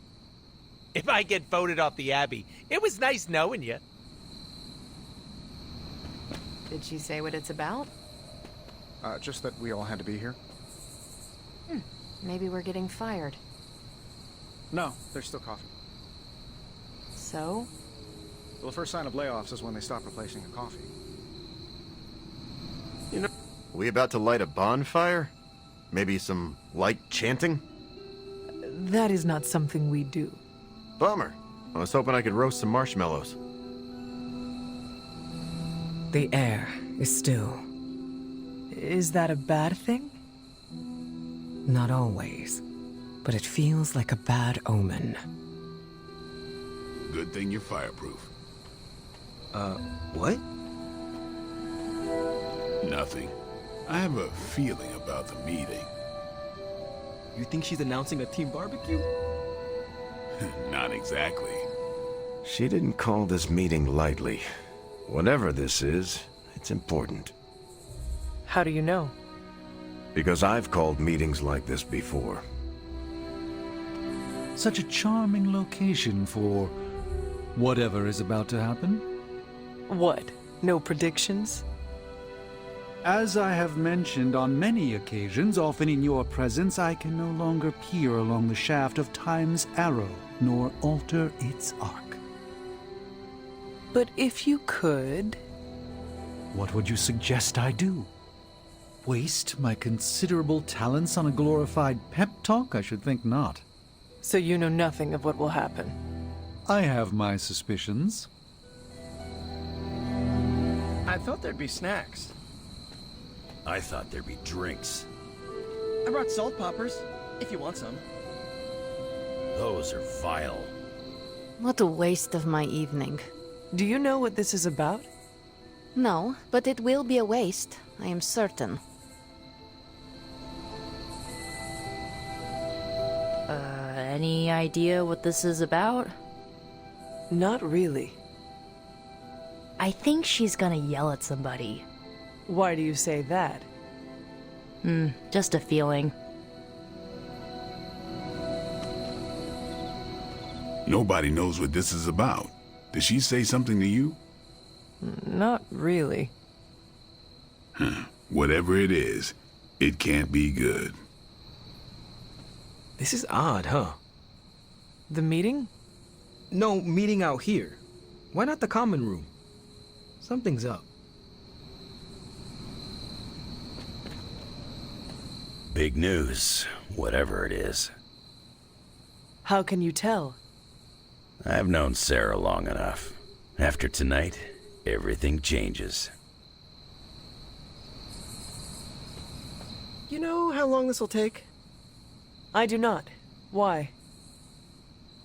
If I get voted off the Abbey, it was nice knowing you. Did she say what it's about? Just that we all had to be here. Maybe we're getting fired. No, there's still coffee. So? Well, the first sign of layoffs is when they stop replacing the coffee. You know, are we about to light a bonfire? Maybe some light chanting? That is not something we do. Bummer. I was hoping I could roast some marshmallows. The air is still. Is that a bad thing? Not always, but it feels like a bad omen. Good thing you're fireproof. What? Nothing. I have a feeling about the meeting. You think she's announcing a team barbecue? Not exactly. She didn't call this meeting lightly. Whatever this is, it's important. How do you know? Because I've called meetings like this before. Such a charming location for whatever is about to happen. What? No predictions? As I have mentioned on many occasions, often in your presence, I can no longer peer along the shaft of time's arrow, nor alter its arc. But if you could... What would you suggest I do? Waste my considerable talents on a glorified pep talk? I should think not. So you know nothing of what will happen? I have my suspicions. I thought there'd be snacks. I thought there'd be drinks. I brought salt poppers, if you want some. Those are vile. What a waste of my evening. Do you know what this is about? No, but it will be a waste, I am certain. Any idea what this is about? Not really. I think she's gonna yell at somebody. Why do you say that? Just a feeling. Nobody knows what this is about. Did she say something to you? Not really. Whatever it is, it can't be good. This is odd, huh? The meeting? No, meeting out here. Why not the common room? Something's up. Big news, whatever it is. How can you tell? I've known Sarah long enough. After tonight, everything changes. You know how long this will take? I do not. Why?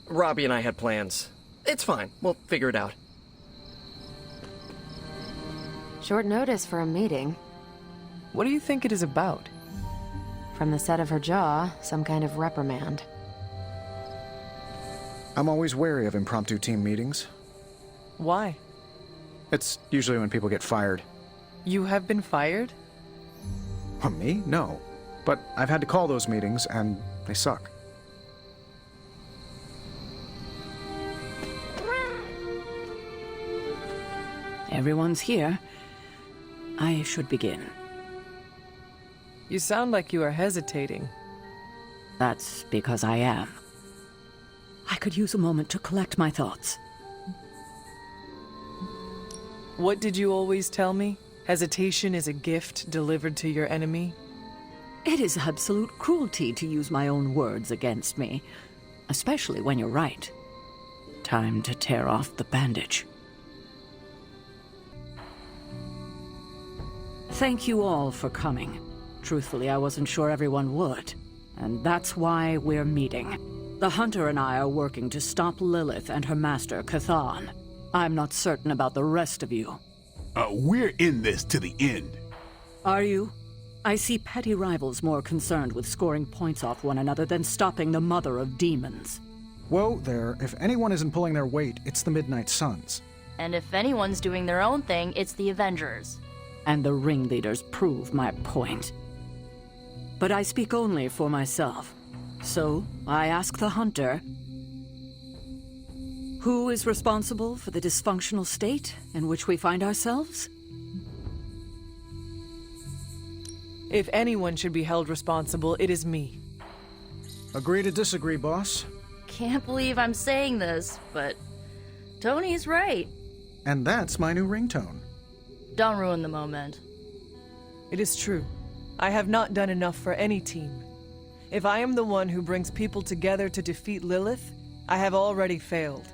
Robbie and I had plans. It's fine. We'll figure it out. Short notice for a meeting. What do you think it is about? From the set of her jaw, some kind of reprimand. I'm always wary of impromptu team meetings. Why? It's usually when people get fired. You have been fired? Me? No. But I've had to call those meetings, and they suck. Everyone's here. I should begin. You sound like you are hesitating. That's because I am. I could use a moment to collect my thoughts. What did you always tell me? Hesitation is a gift delivered to your enemy? It is absolute cruelty to use my own words against me, especially when you're right. Time to tear off the bandage. Thank you all for coming. Truthfully, I wasn't sure everyone would. And that's why we're meeting. The Hunter and I are working to stop Lilith and her master, Chthon. I'm not certain about the rest of you. We're in this to the end. Are you? I see petty rivals more concerned with scoring points off one another than stopping the mother of demons. Whoa there, if anyone isn't pulling their weight, it's the Midnight Suns. And if anyone's doing their own thing, it's the Avengers. And the ringleaders prove my point. But I speak only for myself. So, I ask the Hunter, who is responsible for the dysfunctional state in which we find ourselves? If anyone should be held responsible, it is me. Agree to disagree, boss. Can't believe I'm saying this, but Tony's right. And that's my new ringtone. Don't ruin the moment. It is true. I have not done enough for any team. If I am the one who brings people together to defeat Lilith, I have already failed.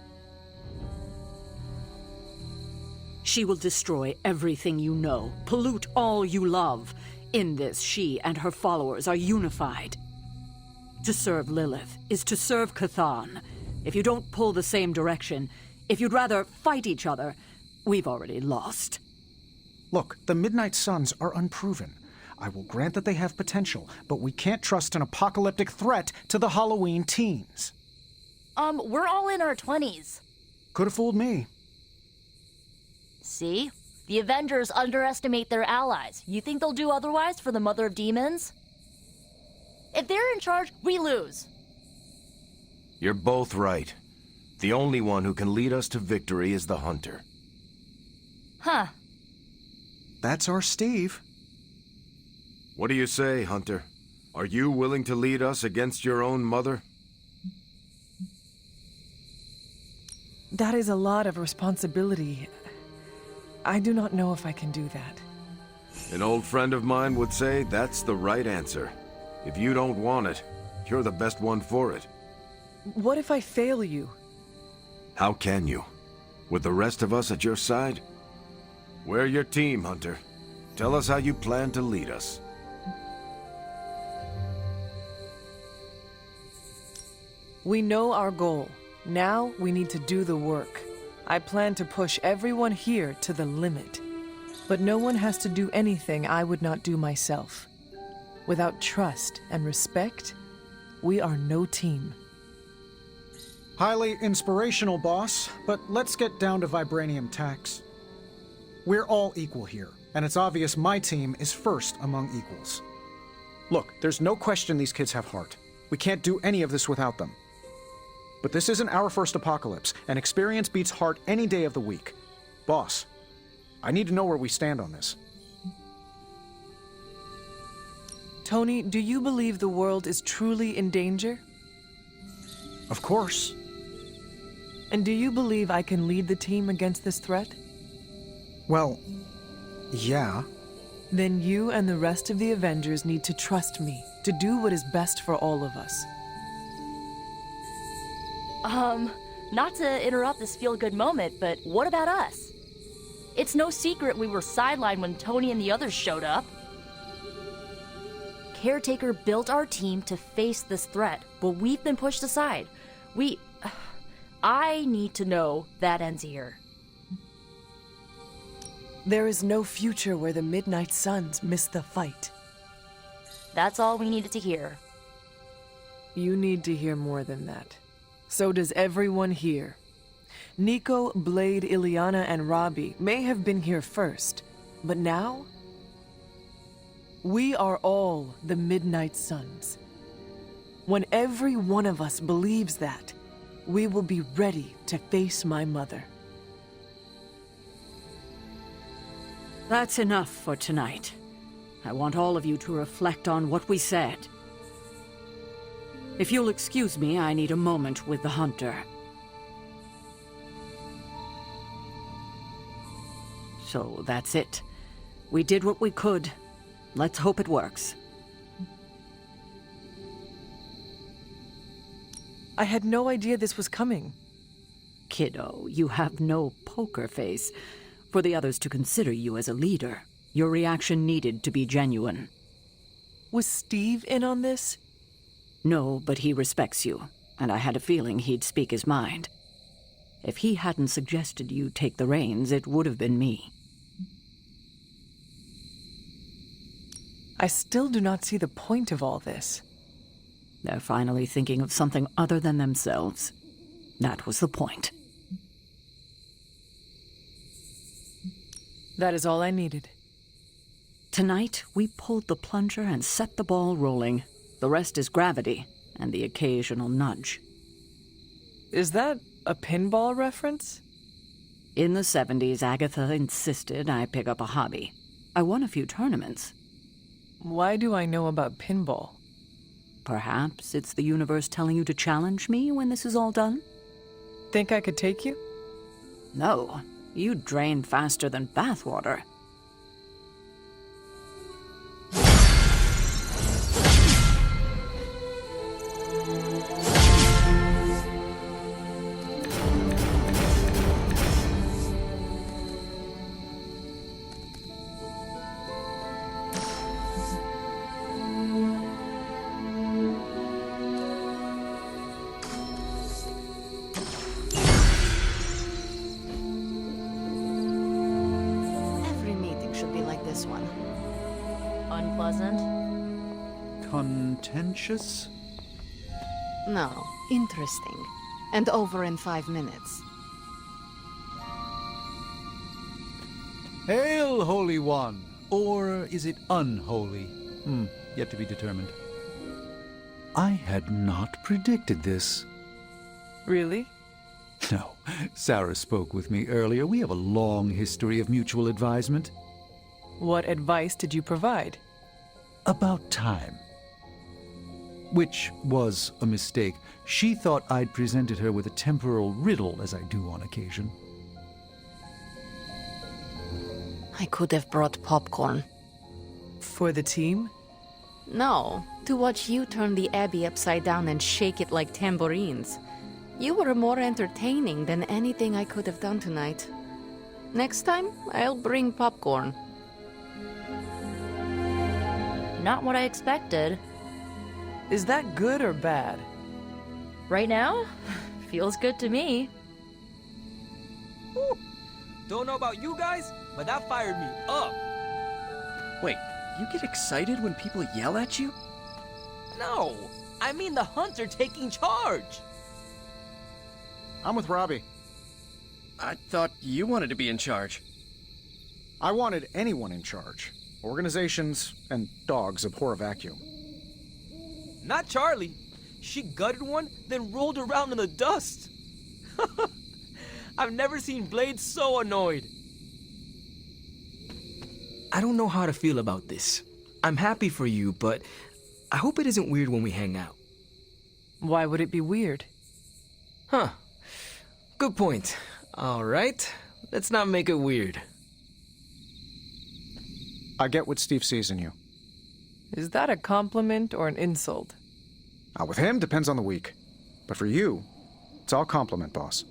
She will destroy everything you know, pollute all you love. In this, she and her followers are unified. To serve Lilith is to serve Chthon. If you don't pull the same direction, if you'd rather fight each other, we've already lost. Look, the Midnight Suns are unproven. I will grant that they have potential, but we can't trust an apocalyptic threat to the Halloween teens. We're all in our 20s. Could have fooled me. See? The Avengers underestimate their allies. You think they'll do otherwise for the Mother of Demons? If they're in charge, we lose. You're both right. The only one who can lead us to victory is the Hunter. Huh. That's our Steve. What do you say, Hunter? Are you willing to lead us against your own mother? That is a lot of responsibility. I do not know if I can do that. An old friend of mine would say that's the right answer. If you don't want it, you're the best one for it. What if I fail you? How can you? With the rest of us at your side? We're your team, Hunter. Tell us how you plan to lead us. We know our goal. Now we need to do the work. I plan to push everyone here to the limit. But no one has to do anything I would not do myself. Without trust and respect, we are no team. Highly inspirational, boss, but let's get down to vibranium tax. We're all equal here, and it's obvious my team is first among equals. Look, there's no question these kids have heart. We can't do any of this without them. But this isn't our first apocalypse, and experience beats heart any day of the week. Boss, I need to know where we stand on this. Tony, do you believe the world is truly in danger? Of course. And do you believe I can lead the team against this threat? Well, yeah. Then you and the rest of the Avengers need to trust me to do what is best for all of us. Not to interrupt this feel-good moment, but what about us? It's no secret we were sidelined when Tony and the others showed up. Caretaker built our team to face this threat, but we've been pushed aside. I need to know that ends here. There is no future where the Midnight Suns miss the fight. That's all we needed to hear. You need to hear more than that. So does everyone here. Nico, Blade, Ileana, and Robbie may have been here first, but now we are all the Midnight Suns. When every one of us believes that, we will be ready to face my mother. That's enough for tonight. I want all of you to reflect on what we said. If you'll excuse me, I need a moment with the Hunter. So that's it. We did what we could. Let's hope it works. I had no idea this was coming. Kiddo, you have no poker face. For the others to consider you as a leader, your reaction needed to be genuine. Was Steve in on this? No, but he respects you, and I had a feeling he'd speak his mind. If he hadn't suggested you take the reins, it would have been me. I still do not see the point of all this. They're finally thinking of something other than themselves. That was the point. That is all I needed. Tonight, we pulled the plunger and set the ball rolling. The rest is gravity, and the occasional nudge. Is that a pinball reference? In the 70s, Agatha insisted I pick up a hobby. I won a few tournaments. Why do I know about pinball? Perhaps it's the universe telling you to challenge me when this is all done? Think I could take you? No. You drain faster than bathwater. Unpleasant? Contentious? No, interesting. And over in 5 minutes. Hail, Holy One! Or is it unholy? Yet to be determined. I had not predicted this. Really? No. Sarah spoke with me earlier. We have a long history of mutual advisement. What advice did you provide? About time. Which was a mistake. She thought I'd presented her with a temporal riddle, as I do on occasion. I could have brought popcorn. For the team? No, to watch you turn the Abbey upside down and shake it like tambourines. You were more entertaining than anything I could have done tonight. Next time, I'll bring popcorn. Not what I expected. Is that good or bad? Right now? Feels good to me. Whew. Don't know about you guys, but that fired me up. Wait, you get excited when people yell at you? No, I mean the hunter taking charge. I'm with Robbie. I thought you wanted to be in charge. I wanted anyone in charge. Organizations and dogs abhor a vacuum. Not Charlie. She gutted one, then rolled around in the dust. I've never seen Blade so annoyed. I don't know how to feel about this. I'm happy for you, but I hope it isn't weird when we hang out. Why would it be weird? Huh. Good point. All right. Let's not make it weird. I get what Steve sees in you. Is that a compliment or an insult? With him, depends on the week. But for you, it's all compliment, boss.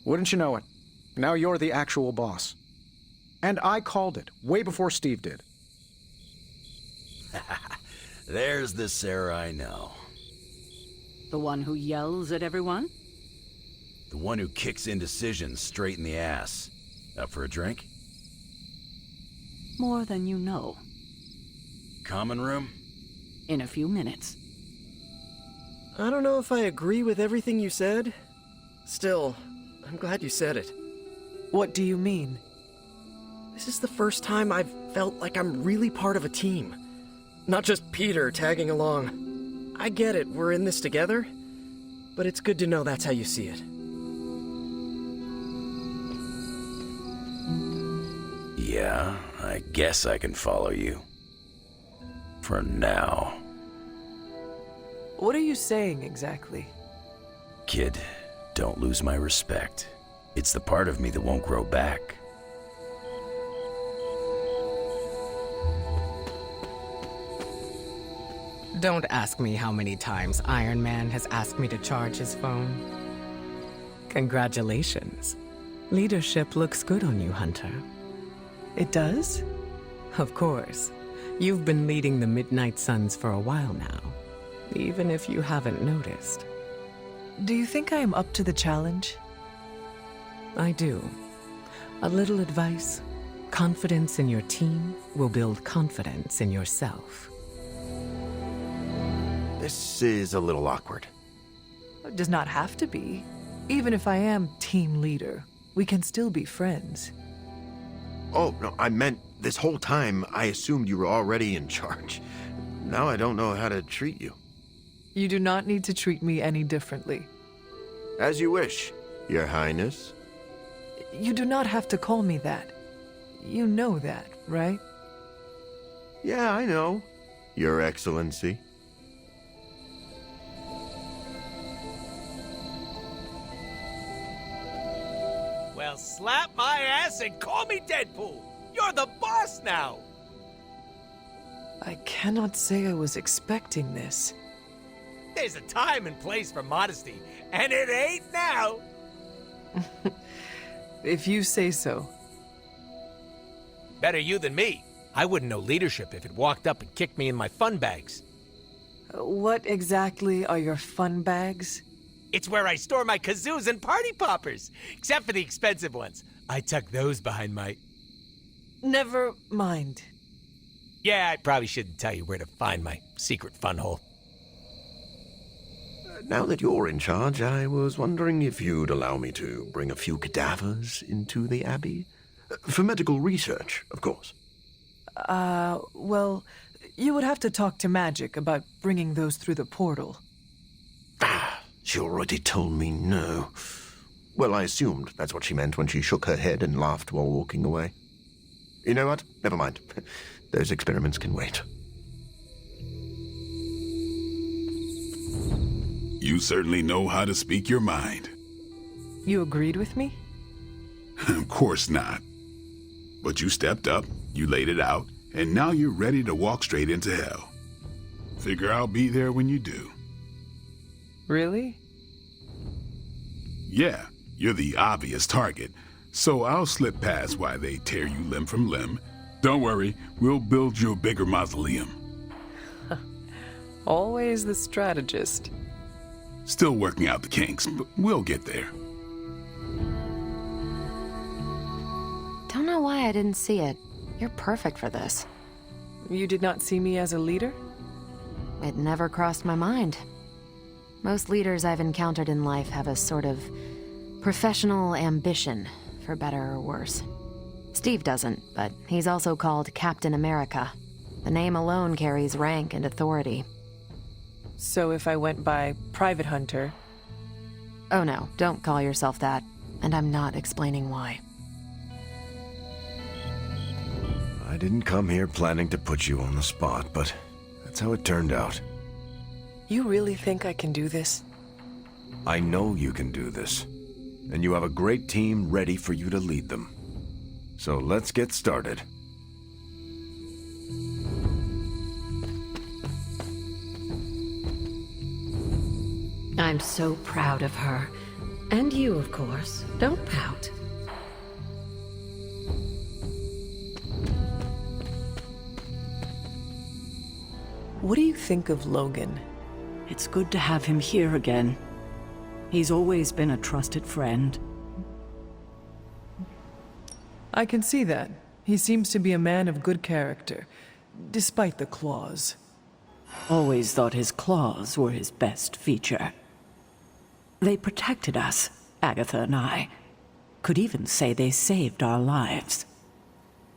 Wouldn't you know it? Now you're the actual boss. And I called it, way before Steve did. There's the Sarah I know. The one who yells at everyone? The one who kicks indecisions straight in the ass. Up for a drink? More than you know. Common room? In a few minutes. I don't know if I agree with everything you said. Still, I'm glad you said it. What do you mean? This is the first time I've felt like I'm really part of a team. Not just Peter tagging along. I get it, we're in this together. But it's good to know that's how you see it. Yeah, I guess I can follow you. For now. What are you saying exactly? Kid, don't lose my respect. It's the part of me that won't grow back. Don't ask me how many times Iron Man has asked me to charge his phone. Congratulations. Leadership looks good on you, Hunter. It does? Of course. You've been leading the Midnight Suns for a while now, even if you haven't noticed. Do you think I am up to the challenge? I do. A little advice. Confidence in your team will build confidence in yourself. This is a little awkward. It does not have to be. Even if I am team leader, we can still be friends. Oh, no, I meant this whole time I assumed you were already in charge. Now I don't know how to treat you. You do not need to treat me any differently. As you wish, Your Highness. You do not have to call me that. You know that, right? Yeah, I know. Your Excellency. Well, slap my ass and call me Deadpool. You're the boss now. I cannot say I was expecting this. There's a time and place for modesty, and it ain't now. If you say so. Better you than me. I wouldn't know leadership if it walked up and kicked me in my fun bags. What exactly are your fun bags? It's where I store my kazoos and party poppers, except for the expensive ones. I tuck those behind my... Never mind. Yeah, I probably shouldn't tell you where to find my secret fun hole. Now that you're in charge, I was wondering if you'd allow me to bring a few cadavers into the Abbey. For medical research, of course. Well, you would have to talk to Magic about bringing those through the portal. She already told me no. Well, I assumed that's what she meant when she shook her head and laughed while walking away. You know what? Never mind. Those experiments can wait. You certainly know how to speak your mind. You agreed with me? Of course not. But you stepped up, you laid it out, and now you're ready to walk straight into hell. Figure I'll be there when you do. Really? Yeah, you're the obvious target, so I'll slip past while they tear you limb from limb. Don't worry, we'll build you a bigger mausoleum. Always the strategist. Still working out the kinks, but we'll get there. Don't know why I didn't see it. You're perfect for this. You did not see me as a leader? It never crossed my mind. Most leaders I've encountered in life have a sort of professional ambition, for better or worse. Steve doesn't, but he's also called Captain America. The name alone carries rank and authority. So if I went by Private Hunter... Oh no, don't call yourself that. And I'm not explaining why. I didn't come here planning to put you on the spot, but that's how it turned out. You really think I can do this? I know you can do this, and you have a great team ready for you to lead them. So let's get started. I'm so proud of her. And you, of course. Don't pout. What do you think of Logan? It's good to have him here again. He's always been a trusted friend. I can see that. He seems to be a man of good character, despite the claws. Always thought his claws were his best feature. They protected us, Agatha and I. Could even say they saved our lives.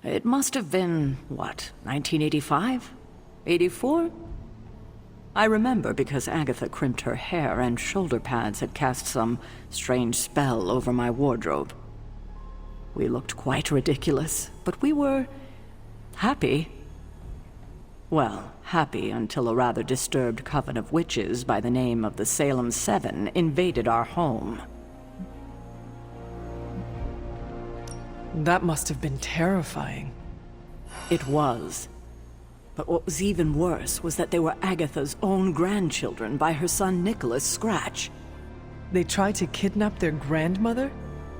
It must have been, what, 1985? 84? I remember because Agatha crimped her hair and shoulder pads had cast some strange spell over my wardrobe. We looked quite ridiculous, but we were happy. Well, happy until a rather disturbed coven of witches by the name of the Salem Seven invaded our home. That must have been terrifying. It was. But what was even worse was that they were Agatha's own grandchildren by her son Nicholas Scratch. They tried to kidnap their grandmother?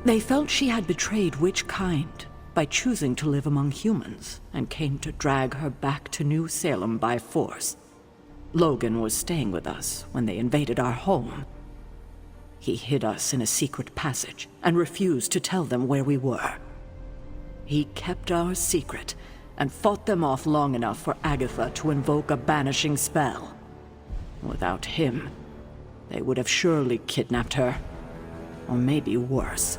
They felt she had betrayed witch kind by choosing to live among humans, and came to drag her back to New Salem by force. Logan was staying with us when they invaded our home. He hid us in a secret passage and refused to tell them where we were. He kept our secret and fought them off long enough for Agatha to invoke a banishing spell. Without him, they would have surely kidnapped her, or maybe worse.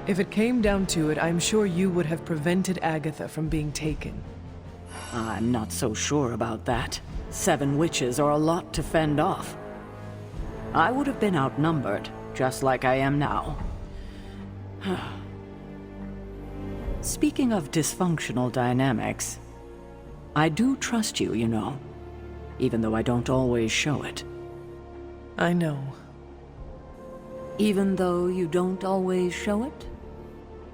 If it came down to it, I'm sure you would have prevented Agatha from being taken. I'm not so sure about that. 7 witches are a lot to fend off. I would have been outnumbered, just like I am now. Speaking of dysfunctional dynamics, I do trust you, you know, even though I don't always show it. I know. Even though you don't always show it?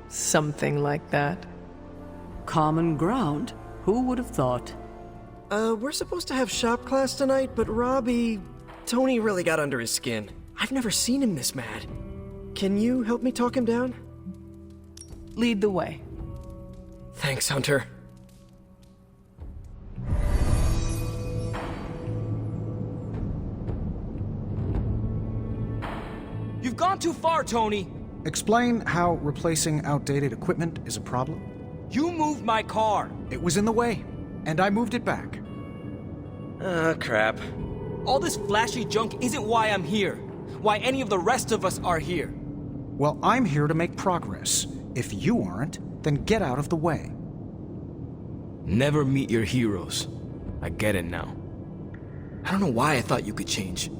Something like that. Common ground. Who would have thought? We're supposed to have shop class tonight, but Tony really got under his skin. I've never seen him this mad. Can you help me talk him down? Lead the way. Thanks, Hunter. You've gone too far, Tony! Explain how replacing outdated equipment is a problem. You moved my car! It was in the way, and I moved it back. Crap. All this flashy junk isn't why I'm here. Why any of the rest of us are here. Well, I'm here to make progress. If you aren't, then get out of the way. Never meet your heroes. I get it now. I don't know why I thought you could change.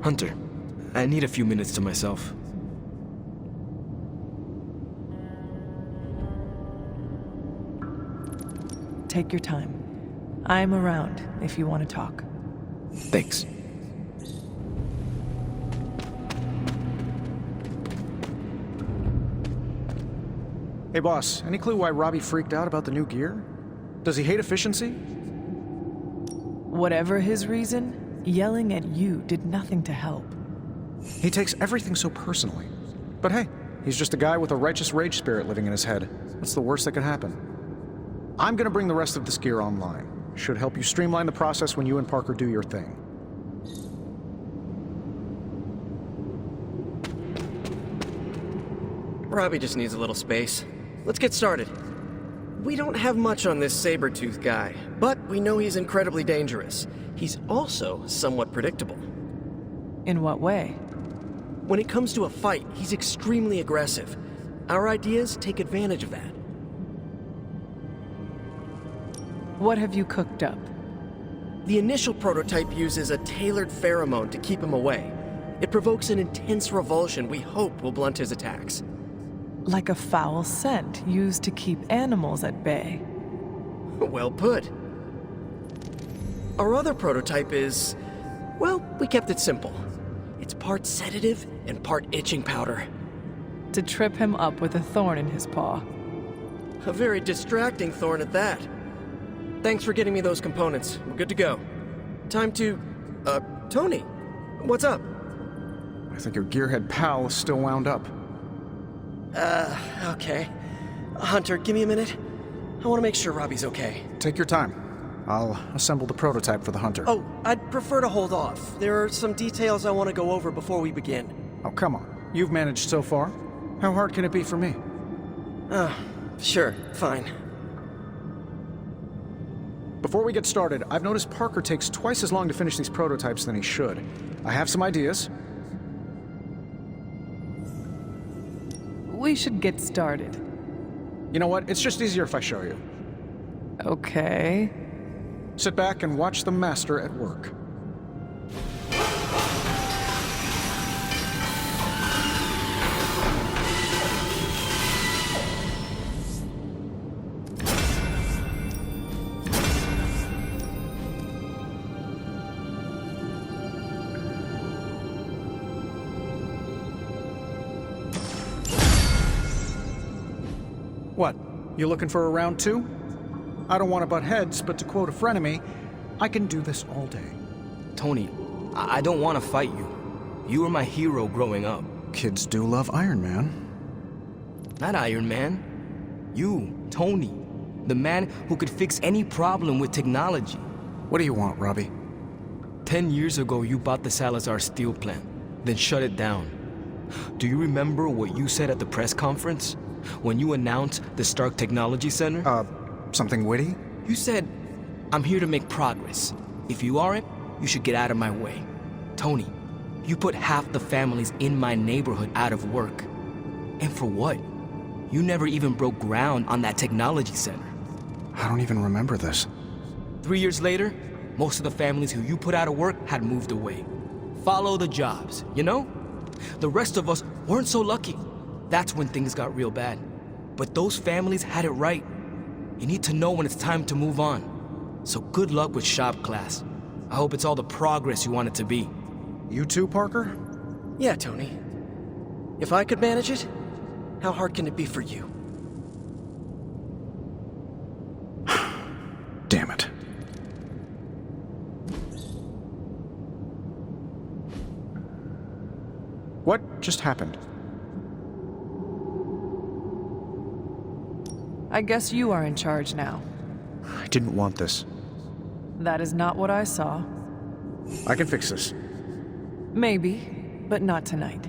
Hunter, I need a few minutes to myself. Take your time. I'm around if you want to talk. Thanks. Hey boss, any clue why Robbie freaked out about the new gear? Does he hate efficiency? Whatever his reason, yelling at you did nothing to help. He takes everything so personally. But hey, he's just a guy with a righteous rage spirit living in his head. What's the worst that could happen? I'm gonna bring the rest of this gear online. Should help you streamline the process when you and Parker do your thing. Robbie just needs a little space. Let's get started. We don't have much on this saber-tooth guy, but we know he's incredibly dangerous. He's also somewhat predictable. In what way? When it comes to a fight, he's extremely aggressive. Our ideas take advantage of that. What have you cooked up? The initial prototype uses a tailored pheromone to keep him away. It provokes an intense revulsion we hope will blunt his attacks. Like a foul scent used to keep animals at bay. Well put. Our other prototype is... well, we kept it simple. It's part sedative and part itching powder. To trip him up with a thorn in his paw. A very distracting thorn at that. Thanks for getting me those components. We're good to go. Time to... Tony, what's up? I think your gearhead pal is still wound up. Okay. Hunter, give me a minute. I want to make sure Robbie's okay. Take your time. I'll assemble the prototype for the Hunter. Oh, I'd prefer to hold off. There are some details I want to go over before we begin. Oh, come on. You've managed so far. How hard can it be for me? Sure, fine. Before we get started, I've noticed Parker takes twice as long to finish these prototypes than he should. I have some ideas. We should get started. You know what? It's just easier if I show you. Okay. Sit back and watch the master at work. What? You looking for a round two? I don't want to butt heads, but to quote a frenemy, I can do this all day. Tony, I don't want to fight you. You were my hero growing up. Kids do love Iron Man. Not Iron Man. You, Tony. The man who could fix any problem with technology. What do you want, Robbie? 10 years ago, you bought the Salazar steel plant, then shut it down. Do you remember what you said at the press conference? When you announced the Stark Technology Center? Something witty? You said, I'm here to make progress. If you aren't, you should get out of my way. Tony, you put half the families in my neighborhood out of work. And for what? You never even broke ground on that technology center. I don't even remember this. 3 years later, most of the families who you put out of work had moved away. Follow the jobs, you know? The rest of us weren't so lucky. That's when things got real bad. But those families had it right. You need to know when it's time to move on. So good luck with shop class. I hope it's all the progress you want it to be. You too, Parker? Yeah, Tony. If I could manage it, how hard can it be for you? Damn it. What just happened? I guess you are in charge now. I didn't want this. That is not what I saw. I can fix this. Maybe, but not tonight.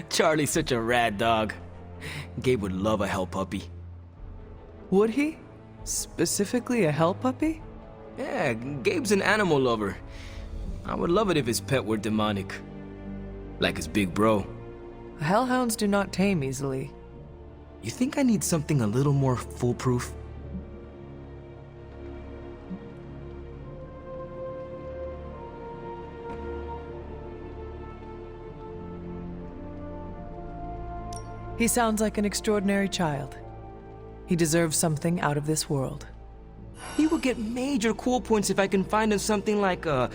Charlie's such a rad dog. Gabe would love a hell puppy. Would he? Specifically a hell puppy? Yeah, Gabe's an animal lover. I would love it if his pet were demonic. Like his big bro. Hellhounds do not tame easily. You think I need something a little more foolproof? He sounds like an extraordinary child. He deserves something out of this world. He will get major cool points if I can find him something like a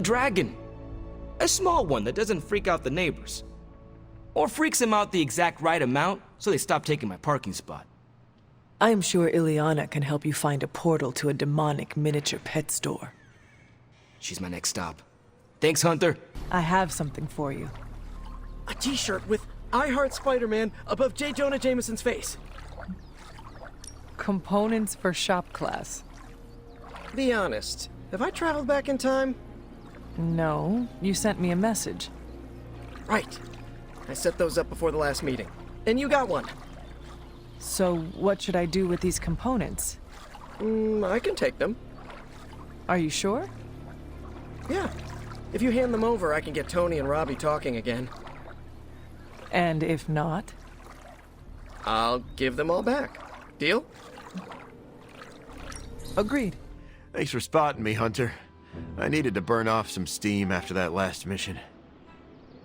dragon. A small one that doesn't freak out the neighbors. Or freaks him out the exact right amount so they stop taking my parking spot. I am sure Ileana can help you find a portal to a demonic miniature pet store. She's my next stop. Thanks, Hunter. I have something for you. A t-shirt with I Heart Spider-Man above J. Jonah Jameson's face. Components for shop class. Be honest, have I traveled back in time? No, you sent me a message. Right. I set those up before the last meeting. And you got one. So what should I do with these components? I can take them. Are you sure? Yeah. If you hand them over, I can get Tony and Robbie talking again. And if not? I'll give them all back. Deal? Agreed. Thanks for spotting me, Hunter. I needed to burn off some steam after that last mission.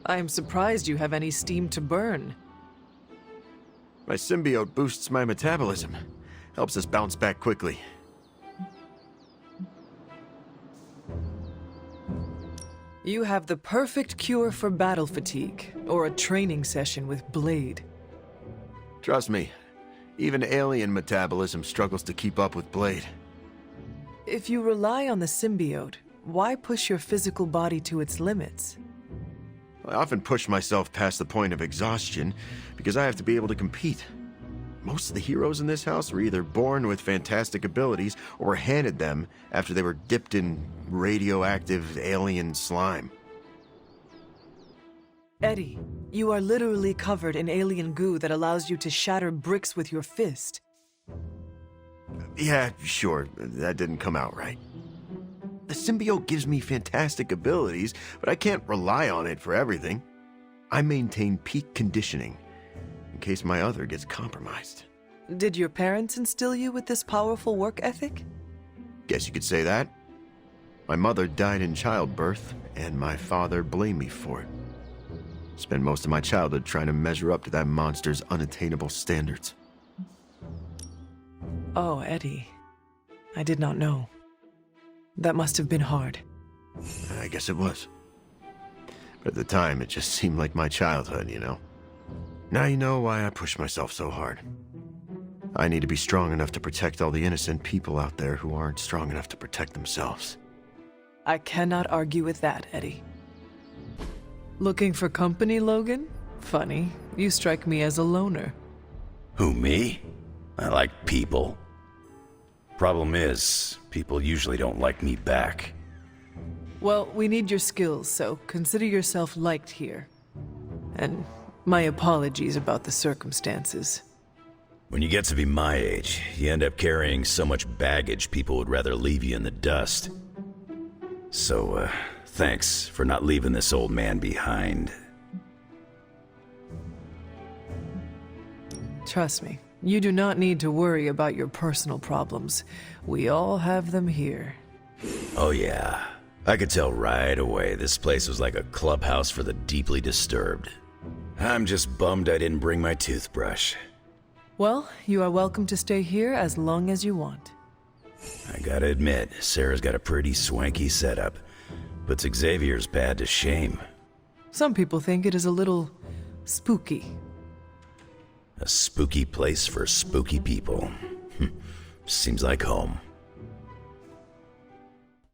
I am surprised you have any steam to burn. My symbiote boosts my metabolism. Helps us bounce back quickly. You have the perfect cure for battle fatigue, or a training session with Blade. Trust me, even alien metabolism struggles to keep up with Blade. If you rely on the symbiote, why push your physical body to its limits? I often push myself past the point of exhaustion because I have to be able to compete. Most of the heroes in this house were either born with fantastic abilities or were handed them after they were dipped in radioactive alien slime. Eddie, you are literally covered in alien goo that allows you to shatter bricks with your fist. Yeah, sure, that didn't come out right. The symbiote gives me fantastic abilities, but I can't rely on it for everything. I maintain peak conditioning, in case my other gets compromised. Did your parents instill you with this powerful work ethic? Guess you could say that. My mother died in childbirth, and my father blamed me for it. Spent most of my childhood trying to measure up to that monster's unattainable standards. Oh, Eddie. I did not know. That must have been hard. I guess it was. But at the time, it just seemed like my childhood, you know? Now you know why I push myself so hard. I need to be strong enough to protect all the innocent people out there who aren't strong enough to protect themselves. I cannot argue with that, Eddie. Looking for company, Logan? Funny, you strike me as a loner. Who, me? I like people. Problem is, people usually don't like me back. Well, we need your skills, so consider yourself liked here. And my apologies about the circumstances. When you get to be my age, you end up carrying so much baggage people would rather leave you in the dust. So, thanks for not leaving this old man behind. Trust me, you do not need to worry about your personal problems. We all have them here. Oh yeah, I could tell right away this place was like a clubhouse for the deeply disturbed. I'm just bummed I didn't bring my toothbrush. Well, you are welcome to stay here as long as you want. I gotta admit, Sarah's got a pretty swanky setup. Puts Xavier's bad to shame. Some people think it is a little spooky. A spooky place for spooky people. Seems like home.